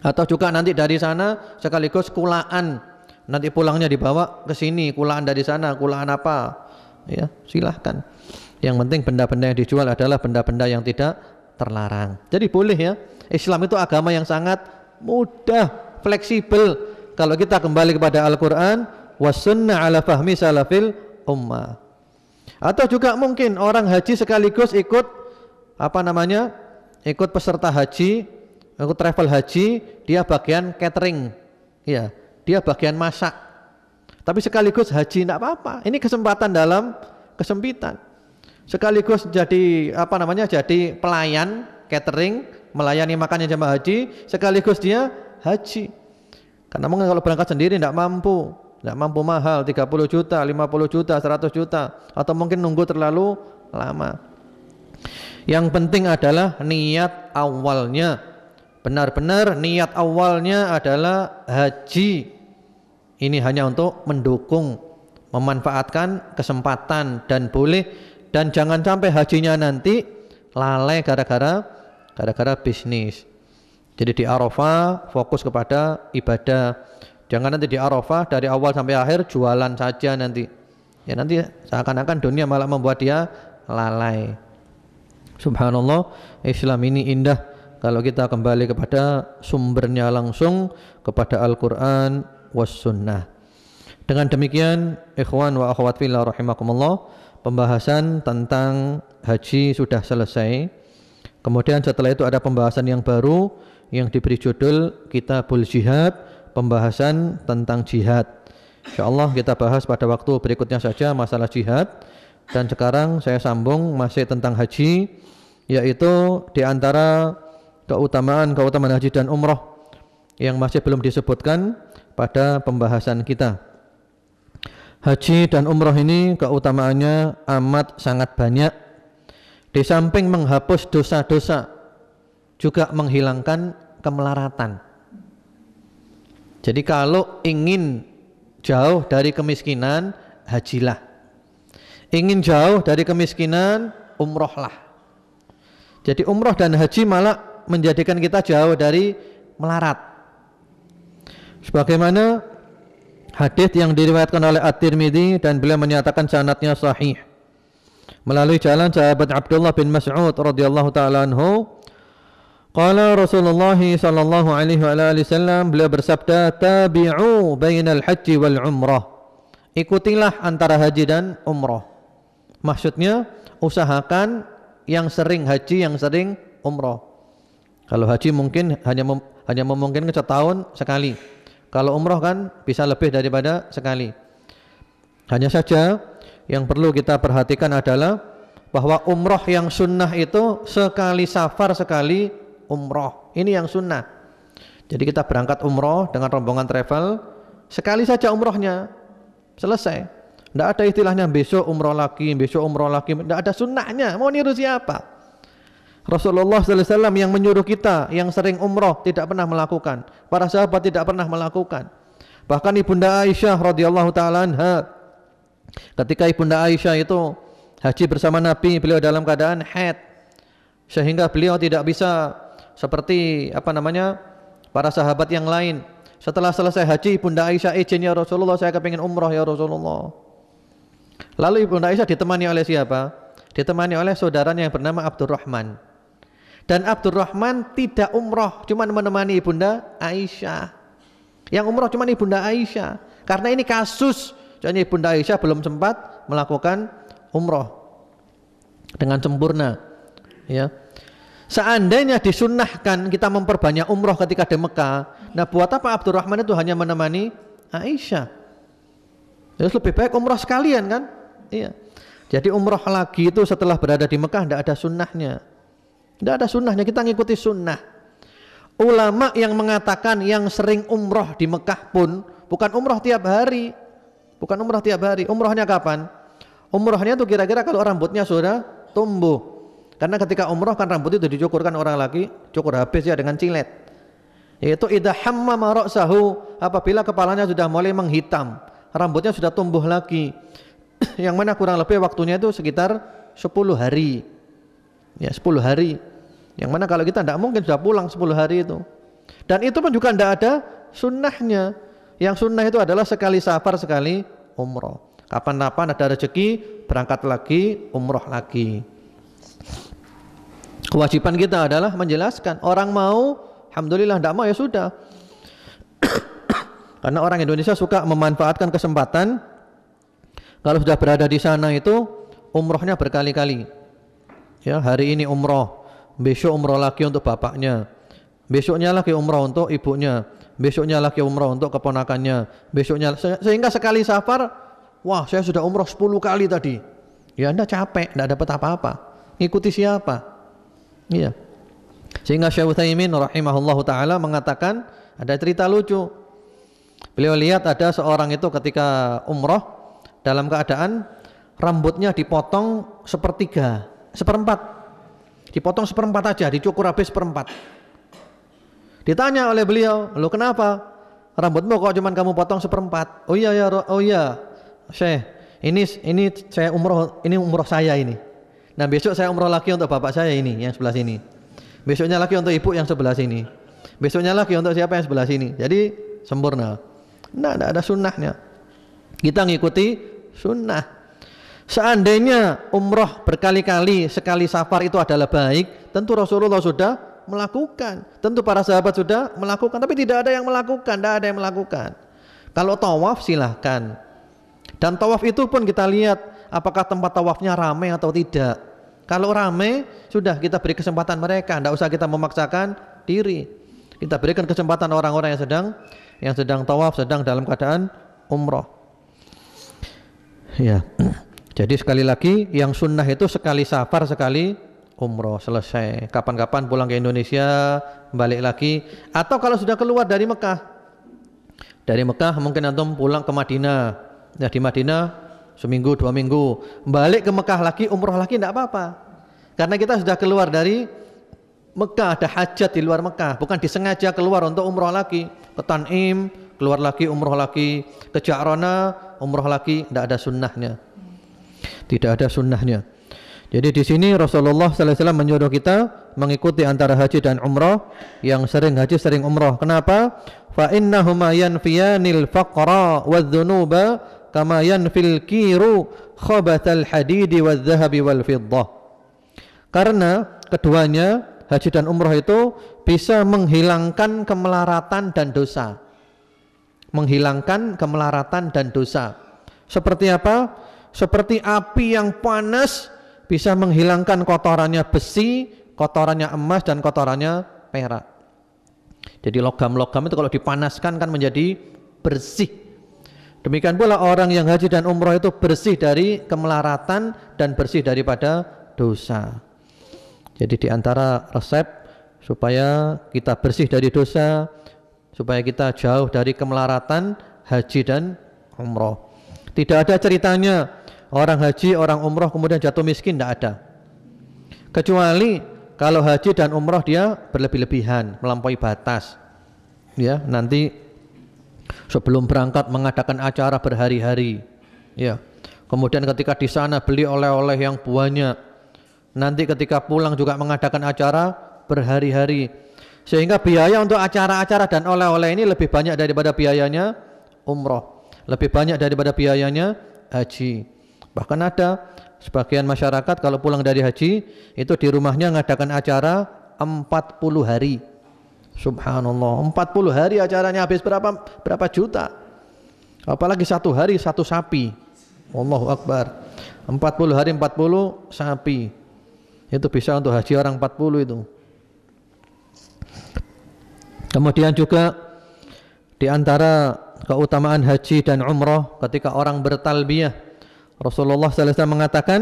Atau juga nanti dari sana sekaligus kulaan, nanti pulangnya dibawa ke sini, kulaan dari sana, kulaan apa? Ya, silahkan. Yang penting benda-benda yang dijual adalah benda-benda yang tidak terlarang. Jadi boleh ya. Islam itu agama yang sangat mudah, fleksibel. Kalau kita kembali kepada Al-Quran, was-sunnah ala fahmi salafil ummah. Atau juga mungkin orang haji sekaligus ikut apa namanya? Ikut peserta haji, ikut travel haji, dia bagian catering. Ya, dia bagian masak. Tapi sekaligus haji tidak apa-apa. Ini kesempatan dalam kesempitan. Sekaligus jadi apa namanya? Jadi pelayan catering, melayani makannya jemaah haji, sekaligus dia haji. Karena mungkin kalau berangkat sendiri tidak mampu mahal, 30 juta, 50 juta, 100 juta, atau mungkin nunggu terlalu lama. Yang penting adalah niat awalnya. Benar-benar niat awalnya adalah haji. Ini hanya untuk mendukung, memanfaatkan kesempatan dan boleh, dan jangan sampai hajinya nanti lalai gara-gara bisnis. Jadi di Arafah fokus kepada ibadah. Jangan nanti di Arafah dari awal sampai akhir jualan saja nanti. Ya nanti seakan-akan dunia malah membuat dia lalai. Subhanallah, Islam ini indah kalau kita kembali kepada sumbernya langsung, kepada Al-Quran was sunnah. Dengan demikian, ikhwan wa akhwat fillah rahimakumullah, pembahasan tentang haji sudah selesai. Kemudian setelah itu ada pembahasan yang baru yang diberi judul Kitabul Jihad, pembahasan tentang jihad. InsyaAllah kita bahas pada waktu berikutnya saja masalah jihad. Dan sekarang saya sambung masih tentang haji, yaitu diantara keutamaan haji dan umrah yang masih belum disebutkan pada pembahasan kita. Haji dan umrah ini keutamaannya amat sangat banyak. Di samping menghapus dosa-dosa, juga menghilangkan kemelaratan. Jadi kalau ingin jauh dari kemiskinan, hajilah. Ingin jauh dari kemiskinan, umrohlah. Jadi umroh dan haji malah menjadikan kita jauh dari melarat. Sebagaimana hadis yang diriwayatkan oleh At-Tirmidzi dan beliau menyatakan sanadnya sahih melalui jalan sahabat Abdullah bin Mas'ud radhiyallahu taala anhu, qala Rasulullah sallallahu alaihi wasallam, beliau bersabda, tabi'u bainal haji wal umrah, ikutilah antara haji dan umrah. Maksudnya usahakan yang sering haji, yang sering umrah. Kalau haji mungkin hanya memungkinkan setahun sekali. Kalau umrah kan bisa lebih daripada sekali. Hanya saja yang perlu kita perhatikan adalah bahwa umrah yang sunnah itu sekali safar sekali umrah. Ini yang sunnah. Jadi kita berangkat umrah dengan rombongan travel, sekali saja umrahnya, selesai. Tidak ada istilahnya besok umrah lagi, tidak ada sunnahnya. Mau niru siapa? Rasulullah SAW yang menyuruh kita yang sering umrah tidak pernah melakukan. Para sahabat tidak pernah melakukan. Bahkan Ibunda Aisyah radhiyallahu taala anha, ketika Ibunda Aisyah itu haji bersama Nabi, beliau dalam keadaan haid, sehingga beliau tidak bisa seperti para sahabat yang lain, Setelah selesai haji, Ibunda Aisyah izin, ya Rasulullah, saya kepingin umroh ya Rasulullah. Lalu Ibunda Aisyah ditemani oleh siapa? Ditemani oleh saudaranya yang bernama Abdurrahman. Dan Abdurrahman tidak umroh, cuma menemani Ibunda Aisyah. Yang umroh cuma Ibunda Aisyah. Karena ini kasus, jadi Ibunda Aisyah belum sempat melakukan umroh dengan sempurna. Ya. Seandainya disunnahkan kita memperbanyak umroh ketika di Mekah, nah buat apa Abdurrahman itu hanya menemani Aisyah? Terus lebih baik umroh sekalian kan? Iya. Jadi umroh lagi itu setelah berada di Mekah tidak ada sunnahnya. Tidak ada sunnahnya, kita ngikuti sunnah. Ulama yang mengatakan yang sering umroh di Mekah pun bukan umroh tiap hari. Bukan umroh tiap hari. Umrohnya kapan? Umrohnya itu kira-kira kalau rambutnya sudah tumbuh. Karena ketika umroh kan rambut itu dicukurkan orang lagi, cukur habis ya dengan cilet. Yaitu idza hammama ra'sahu, apabila kepalanya sudah mulai menghitam, rambutnya sudah tumbuh lagi. Yang mana kurang lebih waktunya itu sekitar 10 hari. Ya, 10 hari. Yang mana kalau kita tidak mungkin sudah pulang 10 hari itu. Dan itu pun juga tidak ada sunnahnya. Yang sunnah itu adalah sekali safar, sekali umroh. Kapan-kapan ada rezeki, berangkat lagi, umroh lagi. Kewajiban kita adalah menjelaskan. Orang mau, alhamdulillah, tidak mau ya sudah. Karena orang Indonesia suka memanfaatkan kesempatan. Kalau sudah berada di sana itu umrohnya berkali-kali. Ya, hari ini umroh, besok umroh lagi untuk bapaknya, besoknya lagi umroh untuk ibunya, besoknya lagi umroh untuk keponakannya, besoknya, sehingga sekali safar, wah saya sudah umroh 10 kali tadi. Ya Anda capek, tidak dapat apa-apa. Ngikuti siapa? Iya. Sehingga Syekh Utsaimin rahimahullahu taala mengatakan ada cerita lucu. Beliau lihat ada seorang itu ketika umroh dalam keadaan rambutnya dipotong sepertiga, seperempat. Dipotong seperempat aja, dicukur habis seperempat. Ditanya oleh beliau, "Loh kenapa? Rambutmu kok cuman kamu potong seperempat?" "Oh iya ya, oh iya. Syekh, ini saya umroh, ini umroh saya ini. Nah besok saya umroh lagi untuk bapak saya ini yang sebelah sini. Besoknya lagi untuk ibu yang sebelah sini. Besoknya lagi untuk siapa yang sebelah sini. Jadi sempurna. Nah, tidak ada sunnahnya. Kita ngikuti sunnah. Seandainya umroh berkali-kali, sekali safar itu adalah baik, tentu Rasulullah sudah melakukan. Tentu para sahabat sudah melakukan. Tapi tidak ada yang melakukan, tidak ada yang melakukan. Kalau tawaf silahkan. Dan tawaf itu pun kita lihat apakah tempat tawafnya ramai atau tidak. Kalau ramai, sudah kita beri kesempatan mereka, tidak usah kita memaksakan diri. Kita berikan kesempatan orang-orang yang sedang tawaf, sedang dalam keadaan umroh. Ya. Jadi sekali lagi, yang sunnah itu sekali safar, sekali umroh, selesai. Kapan-kapan pulang ke Indonesia, balik lagi. Atau kalau sudah keluar dari Mekah, mungkin antum pulang ke Madinah. Ya, di Madinah seminggu 2 minggu, balik ke Mekah lagi, umroh lagi tidak apa-apa. Karena kita sudah keluar dari Mekah, ada hajat di luar Mekah, bukan disengaja keluar untuk umroh lagi. Ke Tanim, keluar lagi, umroh lagi. Ke Ja'rana, umroh lagi, tidak ada sunnahnya. Tidak ada sunnahnya. Jadi di sini Rasulullah sallallahu alaihi wasallam menyuruh kita mengikuti antara haji dan umrah. Yang sering haji sering umrah. Kenapa? Fa innahuma yanfiyanil faqra wadz-dzunuba kama yanfil kiru khabathal hadidi wadz-dzahabi wal fiddah. Karena keduanya haji dan umrah itu bisa menghilangkan kemelaratan dan dosa. Menghilangkan kemelaratan dan dosa. Seperti apa? Seperti api yang panas bisa menghilangkan kotorannya besi, kotorannya emas, dan kotorannya perak. Jadi logam-logam itu kalau dipanaskan kan menjadi bersih. Demikian pula orang yang haji dan umroh itu bersih dari kemelaratan dan bersih daripada dosa. Jadi di antara resep supaya kita bersih dari dosa, supaya kita jauh dari kemelaratan, haji dan umroh. Tidak ada ceritanya orang haji, orang umroh kemudian jatuh miskin, tidak ada. Kecuali kalau haji dan umroh dia berlebih-lebihan, melampaui batas. Ya, nanti sebelum berangkat mengadakan acara berhari-hari. Ya. Kemudian ketika di sana beli oleh-oleh yang banyak. Nanti ketika pulang juga mengadakan acara berhari-hari. Sehingga biaya untuk acara-acara dan oleh-oleh ini lebih banyak daripada biayanya umroh, lebih banyak daripada biayanya haji. Bahkan ada sebagian masyarakat kalau pulang dari haji itu di rumahnya ngadakan acara 40 hari. Subhanallah, 40 hari acaranya habis berapa juta. Apalagi satu hari satu sapi. Allahu Akbar. 40 hari 40 sapi. Itu bisa untuk haji orang 40 itu. Kemudian juga di antara keutamaan haji dan umrah ketika orang bertalbiyah, Rasulullah sallallahu alaihi wasallam mengatakan,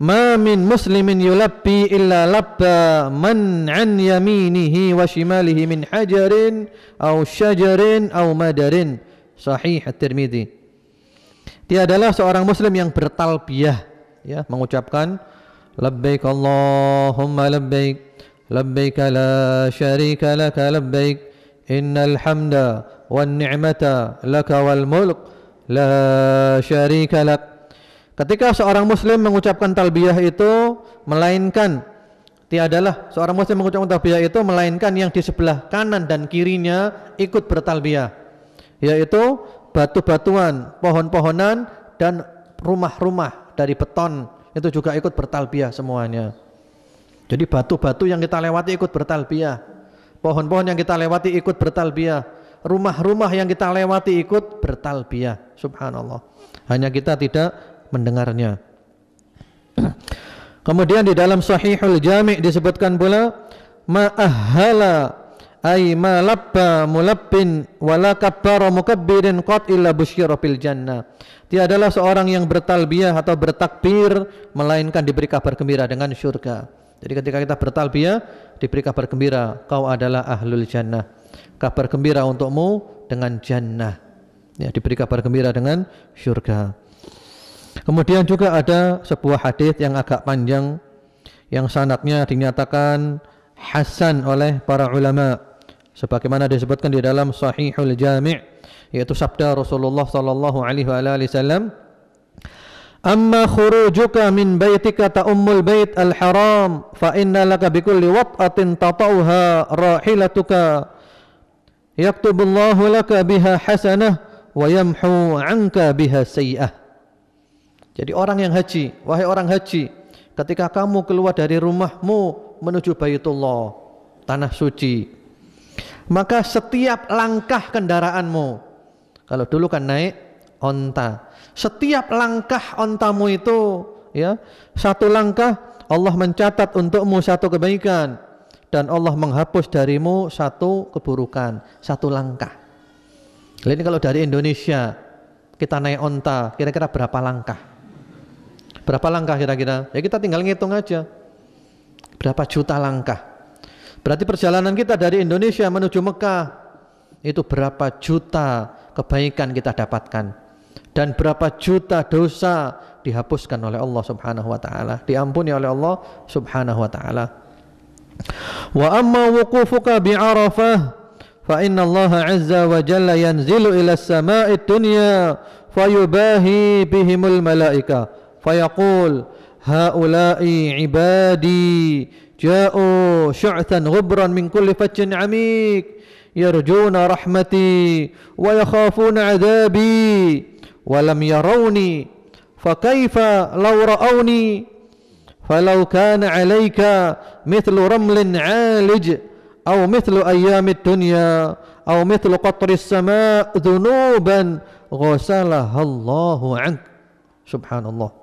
"Ma min muslimin yulabbi illa labba man an yaminihi wa shimalihi min hajarin aw syajarin aw madarin." Sahih At-Tirmidzi. Tiadalah seorang muslim yang bertalbiyah, ya, mengucapkan labbaik Allahumma labbaik labbaik la syarika laka labbaik innal hamda wan ni'mata laka wal mulk la syarika lak. Ketika seorang muslim mengucapkan talbiyah itu, melainkan tiadalah seorang muslim mengucapkan talbiyah itu melainkan yang di sebelah kanan dan kirinya ikut bertalbiyah, yaitu batu-batuan, pohon-pohonan dan rumah-rumah dari beton itu juga ikut bertalbiyah semuanya. Jadi batu-batu yang kita lewati ikut bertalbiyah, pohon-pohon yang kita lewati ikut bertalbiyah, rumah-rumah yang kita lewati ikut bertalbiyah. Subhanallah. Hanya kita tidak mendengarnya. Kemudian di dalam Sahihul Jami' disebutkan pula ma'ahhala ay ma labba mulabbin wala kabbara mukabbirin qad illa busyira fil jannah. Tiadalah seorang yang bertalbiyah atau bertakbir melainkan diberi kabar gembira dengan syurga. Jadi ketika kita bertalbiyah diberi kabar gembira, kau adalah ahlul jannah. Kabar gembira untukmu dengan jannah. Ya, diberi kabar gembira dengan syurga. Kemudian juga ada sebuah hadis yang agak panjang yang sanadnya dinyatakan hasan oleh para ulama, sebagaimana disebutkan di dalam Sahihul Jami', yaitu sabda Rasulullah sallallahu alaihi wasallam, "Amma khurujuka min baitika ta'ummul bait al-haram fa inna laka bikulli wat'atin tatauha rahilatuka yaktubullahu laka biha hasanah wa yamhu 'anka biha sayyi'ah." Jadi orang yang haji, wahai orang haji, ketika kamu keluar dari rumahmu menuju Baitullah, tanah suci, maka setiap langkah kendaraanmu, kalau dulu kan naik onta, setiap langkah ontamu itu, ya, satu langkah Allah mencatat untukmu satu kebaikan dan Allah menghapus darimu satu keburukan, satu langkah. Ini kalau dari Indonesia kita naik onta, kira-kira berapa langkah? Berapa langkah kira-kira? Ya kita tinggal ngitung aja. Berapa juta langkah? Berarti perjalanan kita dari Indonesia menuju Mekah itu berapa juta kebaikan kita dapatkan dan berapa juta dosa dihapuskan oleh Allah Subhanahu wa taala, diampuni oleh Allah Subhanahu wa taala. Wa amma wuqufuka bi Arafah fa inna Allah azza wa jalla yanzilu ila as-sama'i ad-dunya fayubahi bihimul malaika fayaqul haula'i ibadi ja'u syu'than ghubran min kulli fajjin 'amik yarjuna rahmati wa yakhafuna 'adhabi wa lam yarawni fa kaifa law ra'awni falau kana 'alayka mithlu ramlin 'alij aw mithlu ayyamid dunya aw mithlu qatris sama' dhunuban ghasalahallahu 'ank. Subhanallah.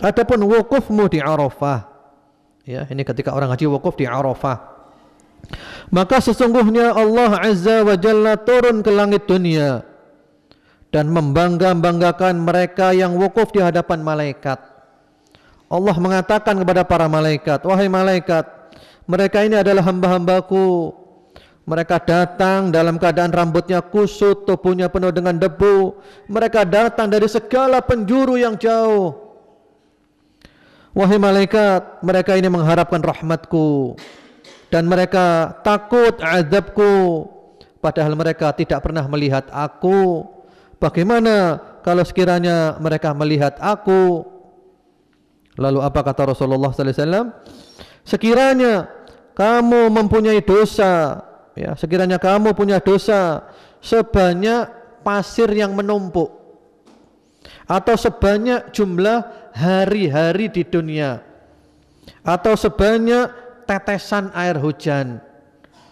Adapun wukufmu di Arafah, ya, ini ketika orang haji wukuf di Arafah, maka sesungguhnya Allah Azza wa Jalla turun ke langit dunia dan membangga-banggakan mereka yang wukuf di hadapan malaikat. Allah mengatakan kepada para malaikat, wahai malaikat, mereka ini adalah hamba-hambaku. Mereka datang dalam keadaan rambutnya kusut, tubuhnya penuh dengan debu. Mereka datang dari segala penjuru yang jauh. Wahai malaikat, mereka ini mengharapkan rahmatku dan mereka takut azabku, padahal mereka tidak pernah melihat aku. Bagaimana kalau sekiranya mereka melihat aku? Lalu apa kata Rasulullah sallallahu alaihi wasallam? Sekiranya kamu mempunyai dosa, ya, sekiranya kamu punya dosa sebanyak pasir yang menumpuk atau sebanyak jumlah hari-hari di dunia atau sebanyak tetesan air hujan,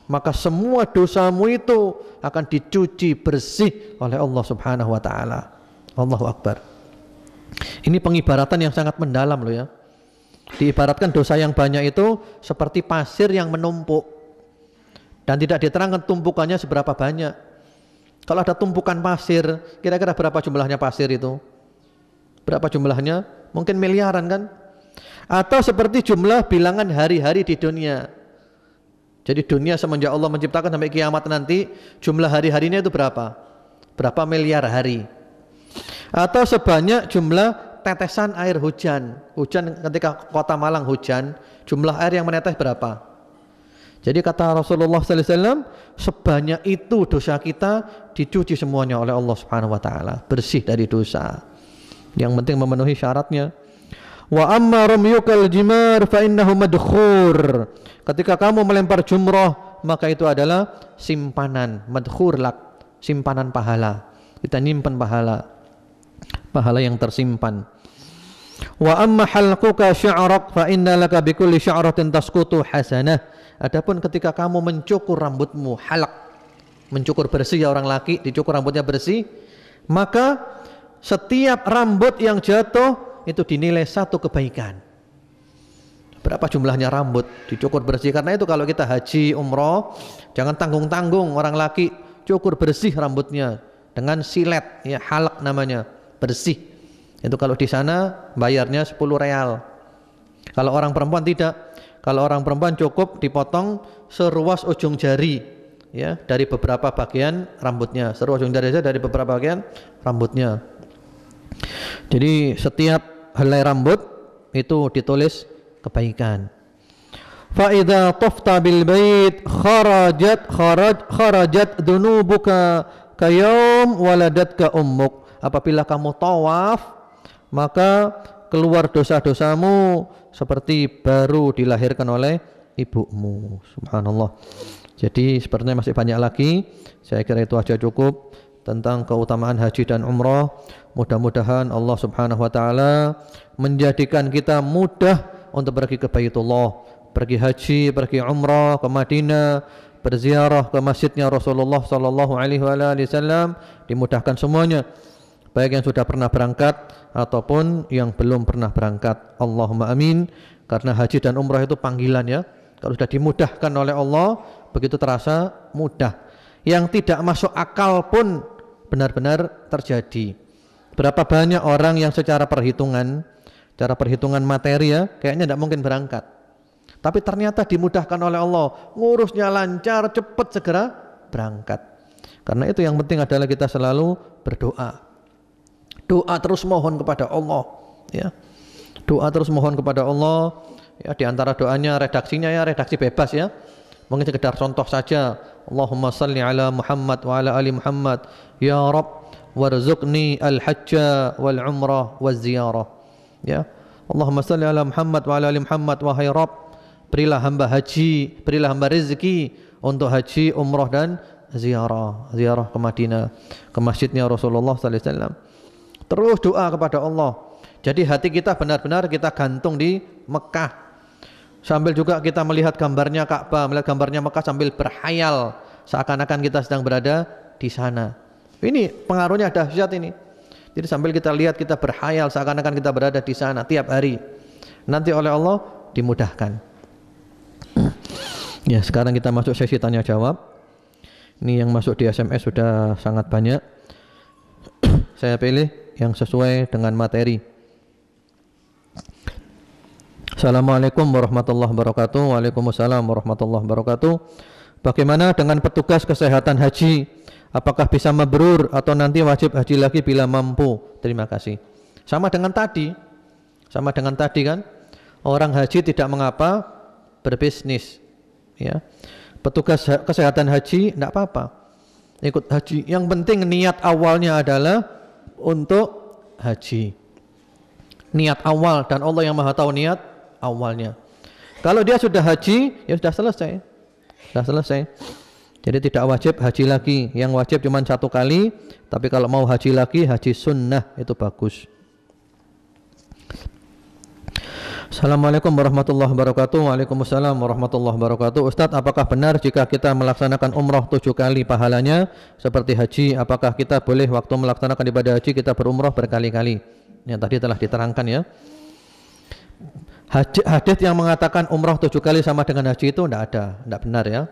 maka semua dosamu itu akan dicuci bersih oleh Allah Subhanahu wa taala. Allahu Akbar. Ini pengibaratan yang sangat mendalam loh ya. Diibaratkan dosa yang banyak itu seperti pasir yang menumpuk dan tidak diterangkan tumpukannya seberapa banyak. Kalau ada tumpukan pasir, kira-kira berapa jumlahnya pasir itu? Berapa jumlahnya? Mungkin miliaran kan? Atau seperti jumlah bilangan hari-hari di dunia. Jadi dunia semenjak Allah menciptakan sampai kiamat nanti, jumlah hari-harinya itu berapa? Berapa miliar hari? Atau sebanyak jumlah tetesan air hujan. Hujan ketika kota Malang hujan, jumlah air yang menetes berapa? Jadi kata Rasulullah sallallahu alaihi wasallam, sebanyak itu dosa kita dicuci semuanya oleh Allah Subhanahu wa taala, bersih dari dosa. Yang penting memenuhi syaratnya. Wa amma ramyukal jimar fa innahu madkhur. Ketika kamu melempar jumrah, maka itu adalah simpanan, madkhur lak, simpanan pahala. Kita nyimpan pahala. Pahala yang tersimpan. Wa amma halquka sya'rak fa inna laka bikulli sya'ratin tasqutu hasanah. Adapun ketika kamu mencukur rambutmu, halak, mencukur bersih ya orang laki, dicukur rambutnya bersih, maka setiap rambut yang jatuh itu dinilai satu kebaikan. Berapa jumlahnya rambut dicukur bersih? Karena itu kalau kita haji, umroh, jangan tanggung-tanggung, orang laki cukur bersih rambutnya dengan silet, ya, halak namanya, bersih. Itu kalau di sana bayarnya 10 real. Kalau orang perempuan tidak. Kalau orang perempuan cukup dipotong seruas ujung jari, ya, dari beberapa bagian rambutnya. Seruas ujung jari saja dari beberapa bagian rambutnya. Jadi setiap helai rambut itu ditulis kebaikan. Fa idza tafta bil bait kharajat dunubuka kayum waladatka ummuk. Apabila kamu tawaf, maka keluar dosa-dosamu seperti baru dilahirkan oleh ibumu. Subhanallah. Jadi sepertinya masih banyak lagi. Saya kira itu aja cukup tentang keutamaan haji dan umrah. Mudah-mudahan Allah Subhanahu wa taala menjadikan kita mudah untuk pergi ke Baitullah, pergi haji, pergi umrah ke Madinah, berziarah ke masjidnya Rasulullah sallallahu alaihi wasallam, dimudahkan semuanya. Baik yang sudah pernah berangkat ataupun yang belum pernah berangkat. Allahumma amin. Karena haji dan umrah itu panggilan ya. Kalau sudah dimudahkan oleh Allah, begitu terasa mudah. Yang tidak masuk akal pun benar-benar terjadi. Berapa banyak orang yang secara perhitungan materi ya, kayaknya tidak mungkin berangkat. Tapi ternyata dimudahkan oleh Allah, ngurusnya lancar, cepat segera berangkat. Karena itu yang penting adalah kita selalu berdoa. Doa terus mohon kepada Allah, ya. Doa terus mohon kepada Allah, ya. Di antara doanya redaksinya ya redaksi bebas ya. Mungkin sekedar contoh saja. Allahumma salli ala Muhammad wa ala ali Muhammad. Ya Rabb, warzuqni al-hajja wal umrah waz ziyarah. Ya. Allahumma salli ala Muhammad wa ala ali Muhammad. Wahai Rabb, berilah hamba haji, berilah hamba rezeki untuk haji, umrah dan ziarah ke Madinah, ke masjidnya Rasulullah sallallahu alaihi wasallam. Terus doa kepada Allah. Jadi hati kita benar-benar kita gantung di Mekah. Sambil juga kita melihat gambarnya Ka'bah, melihat gambarnya Mekah sambil berhayal seakan-akan kita sedang berada di sana. Ini pengaruhnya dahsyat ini. Jadi sambil kita lihat kita berhayal seakan-akan kita berada di sana tiap hari. Nanti oleh Allah dimudahkan. Ya, sekarang kita masuk sesi tanya jawab. Ini yang masuk di SMS sudah sangat banyak. Saya pilih yang sesuai dengan materi. Assalamualaikum warahmatullahi wabarakatuh. Waalaikumsalam warahmatullahi wabarakatuh. Bagaimana dengan petugas kesehatan haji? Apakah bisa mabrur atau nanti wajib haji lagi bila mampu? Terima kasih. Sama dengan tadi kan, orang haji tidak mengapa berbisnis, ya. Petugas kesehatan haji tidak apa-apa, ikut haji. Yang penting niat awalnya adalah untuk haji, niat awal, dan Allah yang maha tahu niat awalnya. Kalau dia sudah haji, ya sudah selesai. Sudah selesai. Jadi tidak wajib haji lagi. Yang wajib cuma 1 kali. Tapi kalau mau haji lagi, haji sunnah itu bagus. Assalamualaikum warahmatullahi wabarakatuh. Waalaikumsalam warahmatullahi wabarakatuh. Ustadz, apakah benar jika kita melaksanakan umroh 7 kali pahalanya seperti haji? Apakah kita boleh waktu melaksanakan ibadah haji kita berumroh berkali-kali? Yang tadi telah diterangkan ya. Hadis yang mengatakan umroh 7 kali sama dengan haji itu tidak ada, tidak benar ya.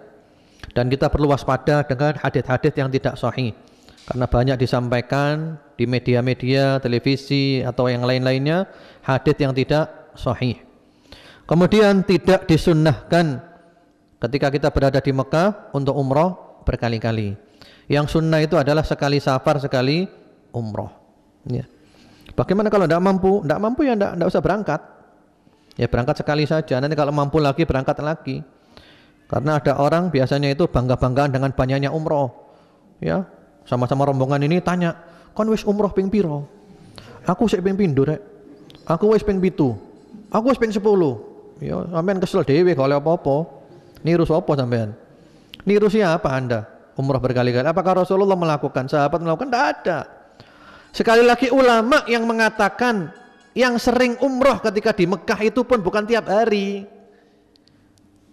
Dan kita perlu waspada dengan hadis-hadis yang tidak sahih. Karena banyak disampaikan di media-media, televisi atau yang lain-lainnya hadis yang tidak sahih. Kemudian tidak disunnahkan ketika kita berada di Mekah untuk umroh berkali-kali. Yang sunnah itu adalah sekali safar, sekali umroh. Ya. Bagaimana kalau tidak mampu? Tidak mampu ya tidak usah berangkat. Ya berangkat sekali saja. Nanti kalau mampu lagi berangkat lagi. Karena ada orang biasanya itu bangga-banggaan dengan banyaknya umroh. Ya, sama-sama rombongan ini tanya, "Kon wis umroh ping piro?" "Aku sik ping pindho rek." "Aku wis ping 7." "Aku wis ping 10." Ya, sampean kesel dhewe kalau apa-apa. Niru sapa sampean? Niru siapa Anda? Umroh berkali-kali. Apakah Rasulullah melakukan? Sahabat melakukan? Tidak ada. Sekali lagi ulama yang mengatakan yang sering umroh ketika di Mekah itu pun bukan tiap hari.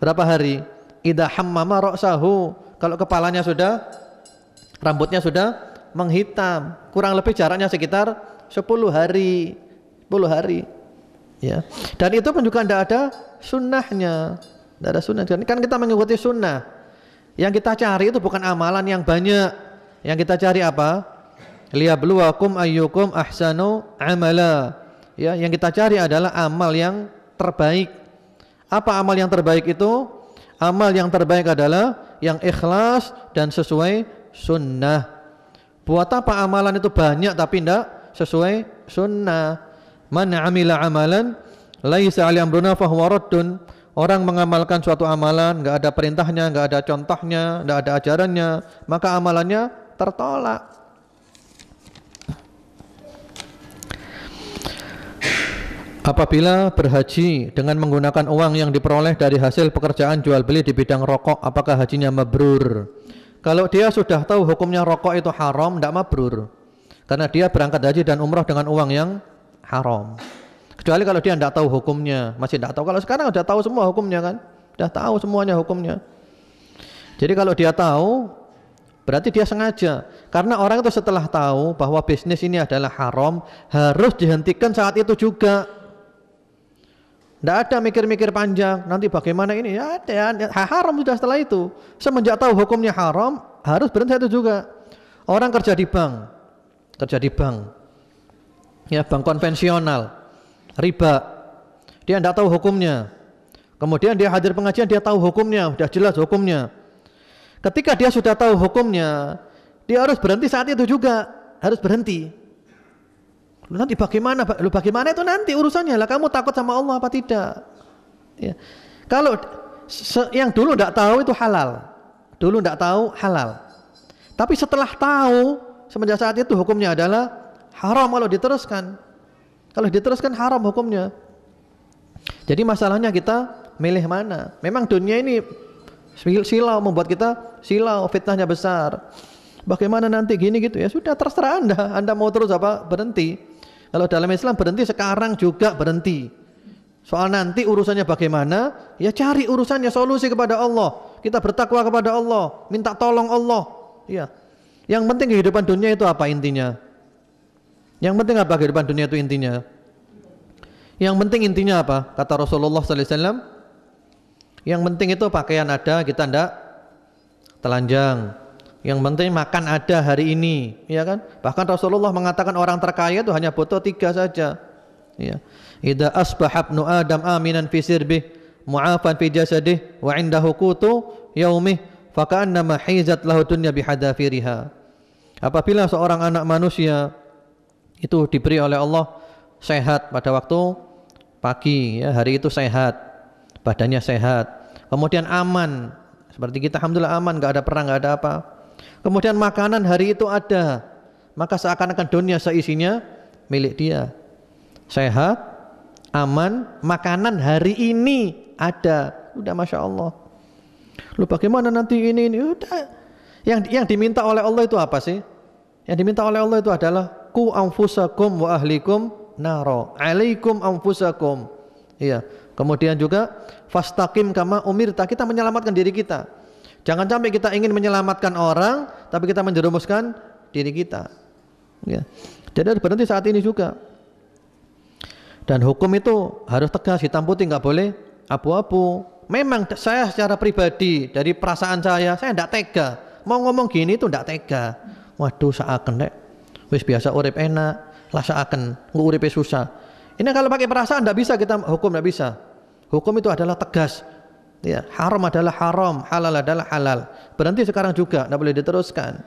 Berapa hari? Idza hammama ra'sahu. Kalau kepalanya sudah, rambutnya sudah menghitam, kurang lebih jaraknya sekitar 10 hari. 10 hari. Ya. Dan itu pun juga tidak ada sunnahnya. Tidak ada sunnah. Kan kita mengikuti sunnah. Yang kita cari itu bukan amalan yang banyak. Yang kita cari apa? Liyabluwakum ayyukum ahsanu amala. Ya, yang kita cari adalah amal yang terbaik. Apa amal yang terbaik itu? Amal yang terbaik adalah yang ikhlas dan sesuai sunnah. Buat apa amalan itu banyak tapi tidak sesuai sunnah? Man amila amalan laisa 'alaihi amruna fahuwa raddun. Orang mengamalkan suatu amalan enggak ada perintahnya, enggak ada contohnya, enggak ada ajarannya, maka amalannya tertolak. Apabila berhaji dengan menggunakan uang yang diperoleh dari hasil pekerjaan jual beli di bidang rokok, apakah hajinya mabrur? Kalau dia sudah tahu hukumnya rokok itu haram, tidak mabrur. Karena dia berangkat haji dan umrah dengan uang yang haram. Kecuali kalau dia tidak tahu hukumnya, masih tidak tahu. Kalau sekarang sudah tahu semua hukumnya kan, sudah tahu semuanya hukumnya. Jadi kalau dia tahu, berarti dia sengaja. Karena orang itu setelah tahu bahwa bisnis ini adalah haram, harus dihentikan saat itu juga. Tidak ada mikir-mikir panjang, nanti bagaimana ini? Ya ada ya, haram sudah setelah itu. Semenjak tahu hukumnya haram, harus berhenti itu juga. Orang kerja di bank, ya bank konvensional, riba, dia tidak tahu hukumnya. Kemudian dia hadir pengajian, dia tahu hukumnya, sudah jelas hukumnya. Ketika dia sudah tahu hukumnya, dia harus berhenti saat itu juga, harus berhenti. Nanti bagaimana? Bagaimana itu nanti urusannya lah. Kamu takut sama Allah apa tidak? Ya. Kalau yang dulu tidak tahu itu halal, dulu tidak tahu halal. Tapi setelah tahu, semenjak saat itu hukumnya adalah haram kalau diteruskan. Kalau diteruskan haram hukumnya. Jadi masalahnya kita milih mana? Memang dunia ini silau, membuat kita silau, fitnahnya besar. Bagaimana nanti gini gitu ya sudah terserah Anda mau terus apa berhenti. Kalau dalam Islam berhenti sekarang juga berhenti. Soal nanti urusannya bagaimana, ya cari urusannya, solusi kepada Allah. Kita bertakwa kepada Allah, minta tolong Allah. Ya. Yang penting kehidupan dunia itu apa intinya? Yang penting apa kehidupan dunia itu intinya? Yang penting intinya apa? Kata Rasulullah sallallahu alaihi wasallam, yang penting itu pakaian ada, kita ndak telanjang. Yang penting makan ada hari ini, ya kan? Bahkan Rasulullah mengatakan orang terkaya itu hanya butuh 3 saja. Ya. Idza asbaha ibnu Adam aminan fi sirbih, mu'afan fi jasadih, wa 'indahu qutu yaumih, fa ka'annama hizat lahu dunya bihadafiriha. Apabila seorang anak manusia itu diberi oleh Allah sehat pada waktu pagi, ya, hari itu sehat, badannya sehat, kemudian aman, seperti kita alhamdulillah aman, enggak ada perang, enggak ada apa. Kemudian makanan hari itu ada, maka seakan-akan dunia seisinya milik dia. Sehat, aman, makanan hari ini Ada, udah masya Allah. Lu bagaimana nanti ini udah. Yang diminta oleh Allah itu apa sih? Yang diminta oleh Allah itu adalah ku anfusakum wa ahlikum naro, alaikum anfusakum. Iya. Kemudian juga fastaqim kama umirta, kita menyelamatkan diri kita. Jangan sampai kita ingin menyelamatkan orang tapi kita menjerumuskan diri kita. Ya. Jadi harus berhenti saat ini juga. Dan hukum itu harus tegas, hitam putih, nggak boleh abu-abu. Memang saya secara pribadi dari perasaan saya tidak tega. Mau ngomong gini itu tidak tega. Waduh, seakan nek wis biasa urip enak, lah seakan nguripe susah. Ini kalau pakai perasaan tidak bisa, kita hukum tidak bisa. Hukum itu adalah tegas. Ya, haram adalah haram, halal adalah halal. Berhenti sekarang juga, tidak boleh diteruskan.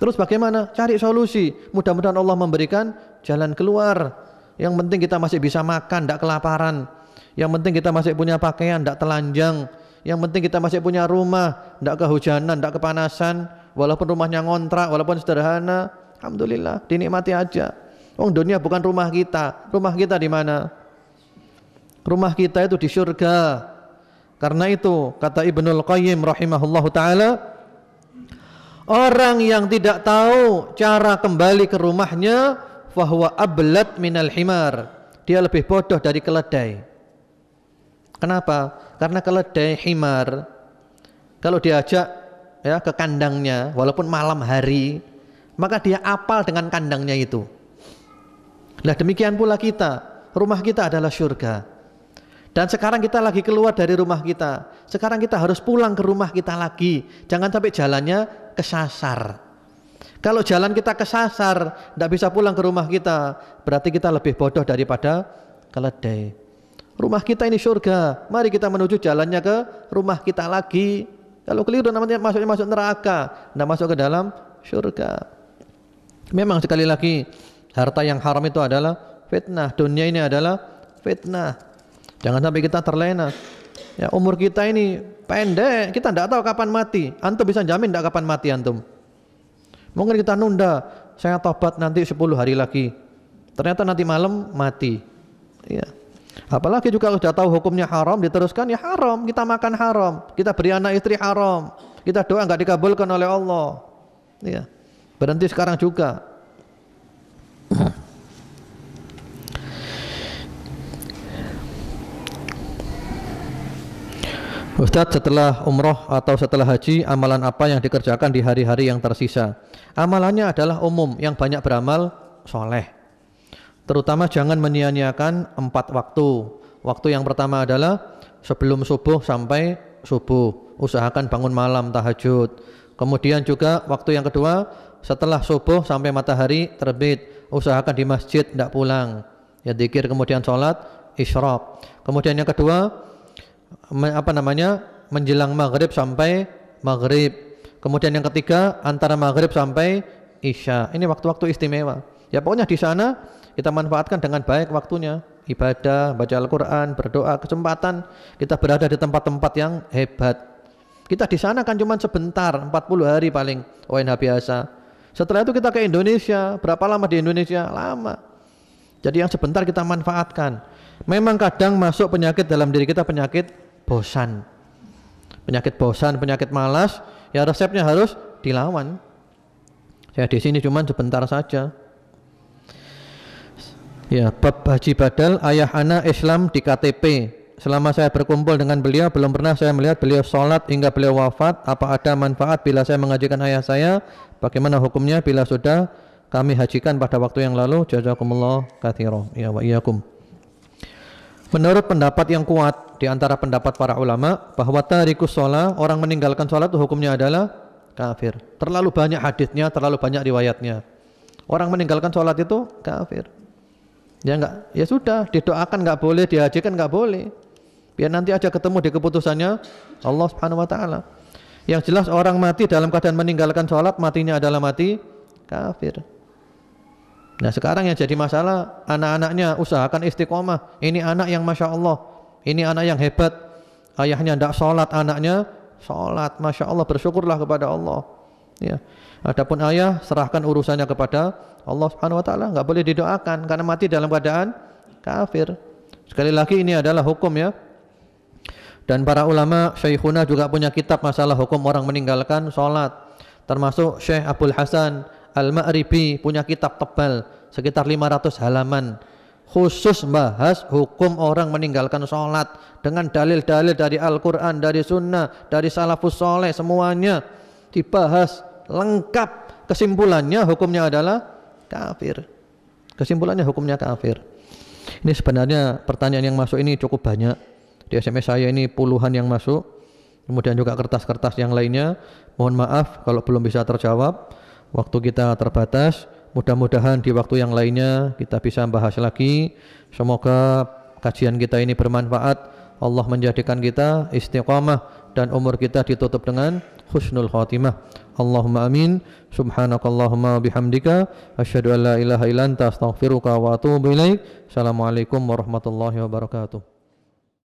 Terus bagaimana? Cari solusi. Mudah-mudahan Allah memberikan jalan keluar. Yang penting kita masih bisa makan, tidak kelaparan. Yang penting kita masih punya pakaian, tidak telanjang. Yang penting kita masih punya rumah, tidak kehujanan, tidak kepanasan. Walaupun rumahnya ngontrak, walaupun sederhana, alhamdulillah, dinikmati aja. Oh, dunia bukan rumah kita. Rumah kita di mana? Rumah kita itu di surga. Karena itu kata Ibnul Qayyim rahimahullahu taala, orang yang tidak tahu cara kembali ke rumahnya fahuwa ablad minal himar. Dia lebih bodoh dari keledai. Kenapa? Karena keledai himar kalau diajak ya ke kandangnya walaupun malam hari, maka dia apal dengan kandangnya itu. Nah, demikian pula kita, rumah kita adalah surga. Dan sekarang kita lagi keluar dari rumah kita. Sekarang kita harus pulang ke rumah kita lagi. Jangan sampai jalannya kesasar. Kalau jalan kita kesasar, tidak bisa pulang ke rumah kita, berarti kita lebih bodoh daripada keledai. Rumah kita ini surga. Mari kita menuju jalannya ke rumah kita lagi. Kalau keliru namanya masuk neraka, tidak masuk ke dalam surga. Memang sekali lagi, harta yang haram itu adalah fitnah. Dunia ini adalah fitnah. Jangan sampai kita terlena. Ya, umur kita ini pendek, kita tidak tahu kapan mati. Antum bisa jamin tidak kapan mati antum? Mungkin kita nunda, saya tobat nanti 10 hari lagi. Ternyata nanti malam mati. Ya. Apalagi juga sudah tahu hukumnya haram, diteruskan ya haram. Kita makan haram, kita beri anak istri haram, kita doa nggak dikabulkan oleh Allah. Ya. Berhenti sekarang juga. Ustadz, setelah umroh atau setelah haji, amalan apa yang dikerjakan di hari-hari yang tersisa? Amalannya adalah umum, yang banyak beramal soleh. Terutama jangan menyia-nyiakan 4 waktu. Waktu yang pertama adalah sebelum subuh sampai subuh. Usahakan bangun malam tahajud. Kemudian juga waktu yang kedua setelah subuh sampai matahari terbit. Usahakan di masjid, tidak pulang. Ya dzikir, kemudian sholat isyraq. Kemudian yang kedua menjelang maghrib sampai maghrib. Kemudian yang ketiga antara maghrib sampai isya. Ini waktu-waktu istimewa. Ya pokoknya di sana kita manfaatkan dengan baik waktunya. Ibadah, baca Al-Quran, berdoa, kesempatan kita berada di tempat-tempat yang hebat. Kita di sana kan cuma sebentar, 40 hari paling ONH biasa. Setelah itu kita ke Indonesia. Berapa lama di Indonesia? Lama. Jadi yang sebentar kita manfaatkan. Memang kadang masuk penyakit dalam diri kita, penyakit bosan. Penyakit bosan, penyakit malas, ya resepnya harus dilawan. Saya di sini cuma sebentar saja. Ya, bab haji badal, ayah anak Islam di KTP. Selama saya berkumpul dengan beliau, belum pernah saya melihat beliau sholat hingga beliau wafat. Apa ada manfaat bila saya mengajikan ayah saya? Bagaimana hukumnya bila sudah kami hajikan pada waktu yang lalu? Jazakumullah katsiran. Ya wa iyyakum. Menurut pendapat yang kuat di antara pendapat para ulama bahwa tarikus sholat, orang meninggalkan sholat itu hukumnya adalah kafir. Terlalu banyak hadisnya, terlalu banyak riwayatnya. Orang meninggalkan sholat itu kafir. Ya enggak, ya sudah, didoakan enggak boleh, dihajikan enggak boleh. Biar nanti aja ketemu di keputusannya Allah Subhanahu wa taala. Yang jelas orang mati dalam keadaan meninggalkan sholat, matinya adalah mati kafir. Nah sekarang yang jadi masalah, anak-anaknya usahakan istiqomah. Ini anak yang Masya Allah, ini anak yang hebat. Ayahnya tidak sholat, anaknya sholat. Masya Allah, bersyukurlah kepada Allah. Ya. Adapun ayah, serahkan urusannya kepada Allah Subhanahu wa taala, enggak boleh didoakan karena mati dalam keadaan kafir. Sekali lagi ini adalah hukum ya. Dan para ulama Syekhuna juga punya kitab masalah hukum orang meninggalkan sholat. Termasuk Syekh Abdul Hasan Al-Ma'ribi punya kitab tebal sekitar 500 halaman khusus bahas hukum orang meninggalkan sholat dengan dalil-dalil dari Al-Quran, dari Sunnah, dari Salafus Soleh, semuanya dibahas lengkap. Kesimpulannya hukumnya adalah kafir. Kesimpulannya hukumnya kafir. Ini sebenarnya pertanyaan yang masuk ini cukup banyak. Di SMS saya ini puluhan yang masuk. Kemudian juga kertas-kertas yang lainnya. Mohon maaf kalau belum bisa terjawab. Waktu kita terbatas. Mudah-mudahan di waktu yang lainnya kita bisa bahas lagi. Semoga kajian kita ini bermanfaat. Allah menjadikan kita istiqamah dan umur kita ditutup dengan husnul khatimah. Allahumma amin. Subhanakallahumma bihamdika asyhadu an la ilaha illa anta astaghfiruka wa atubu ilaik. Assalamualaikum warahmatullahi wabarakatuh.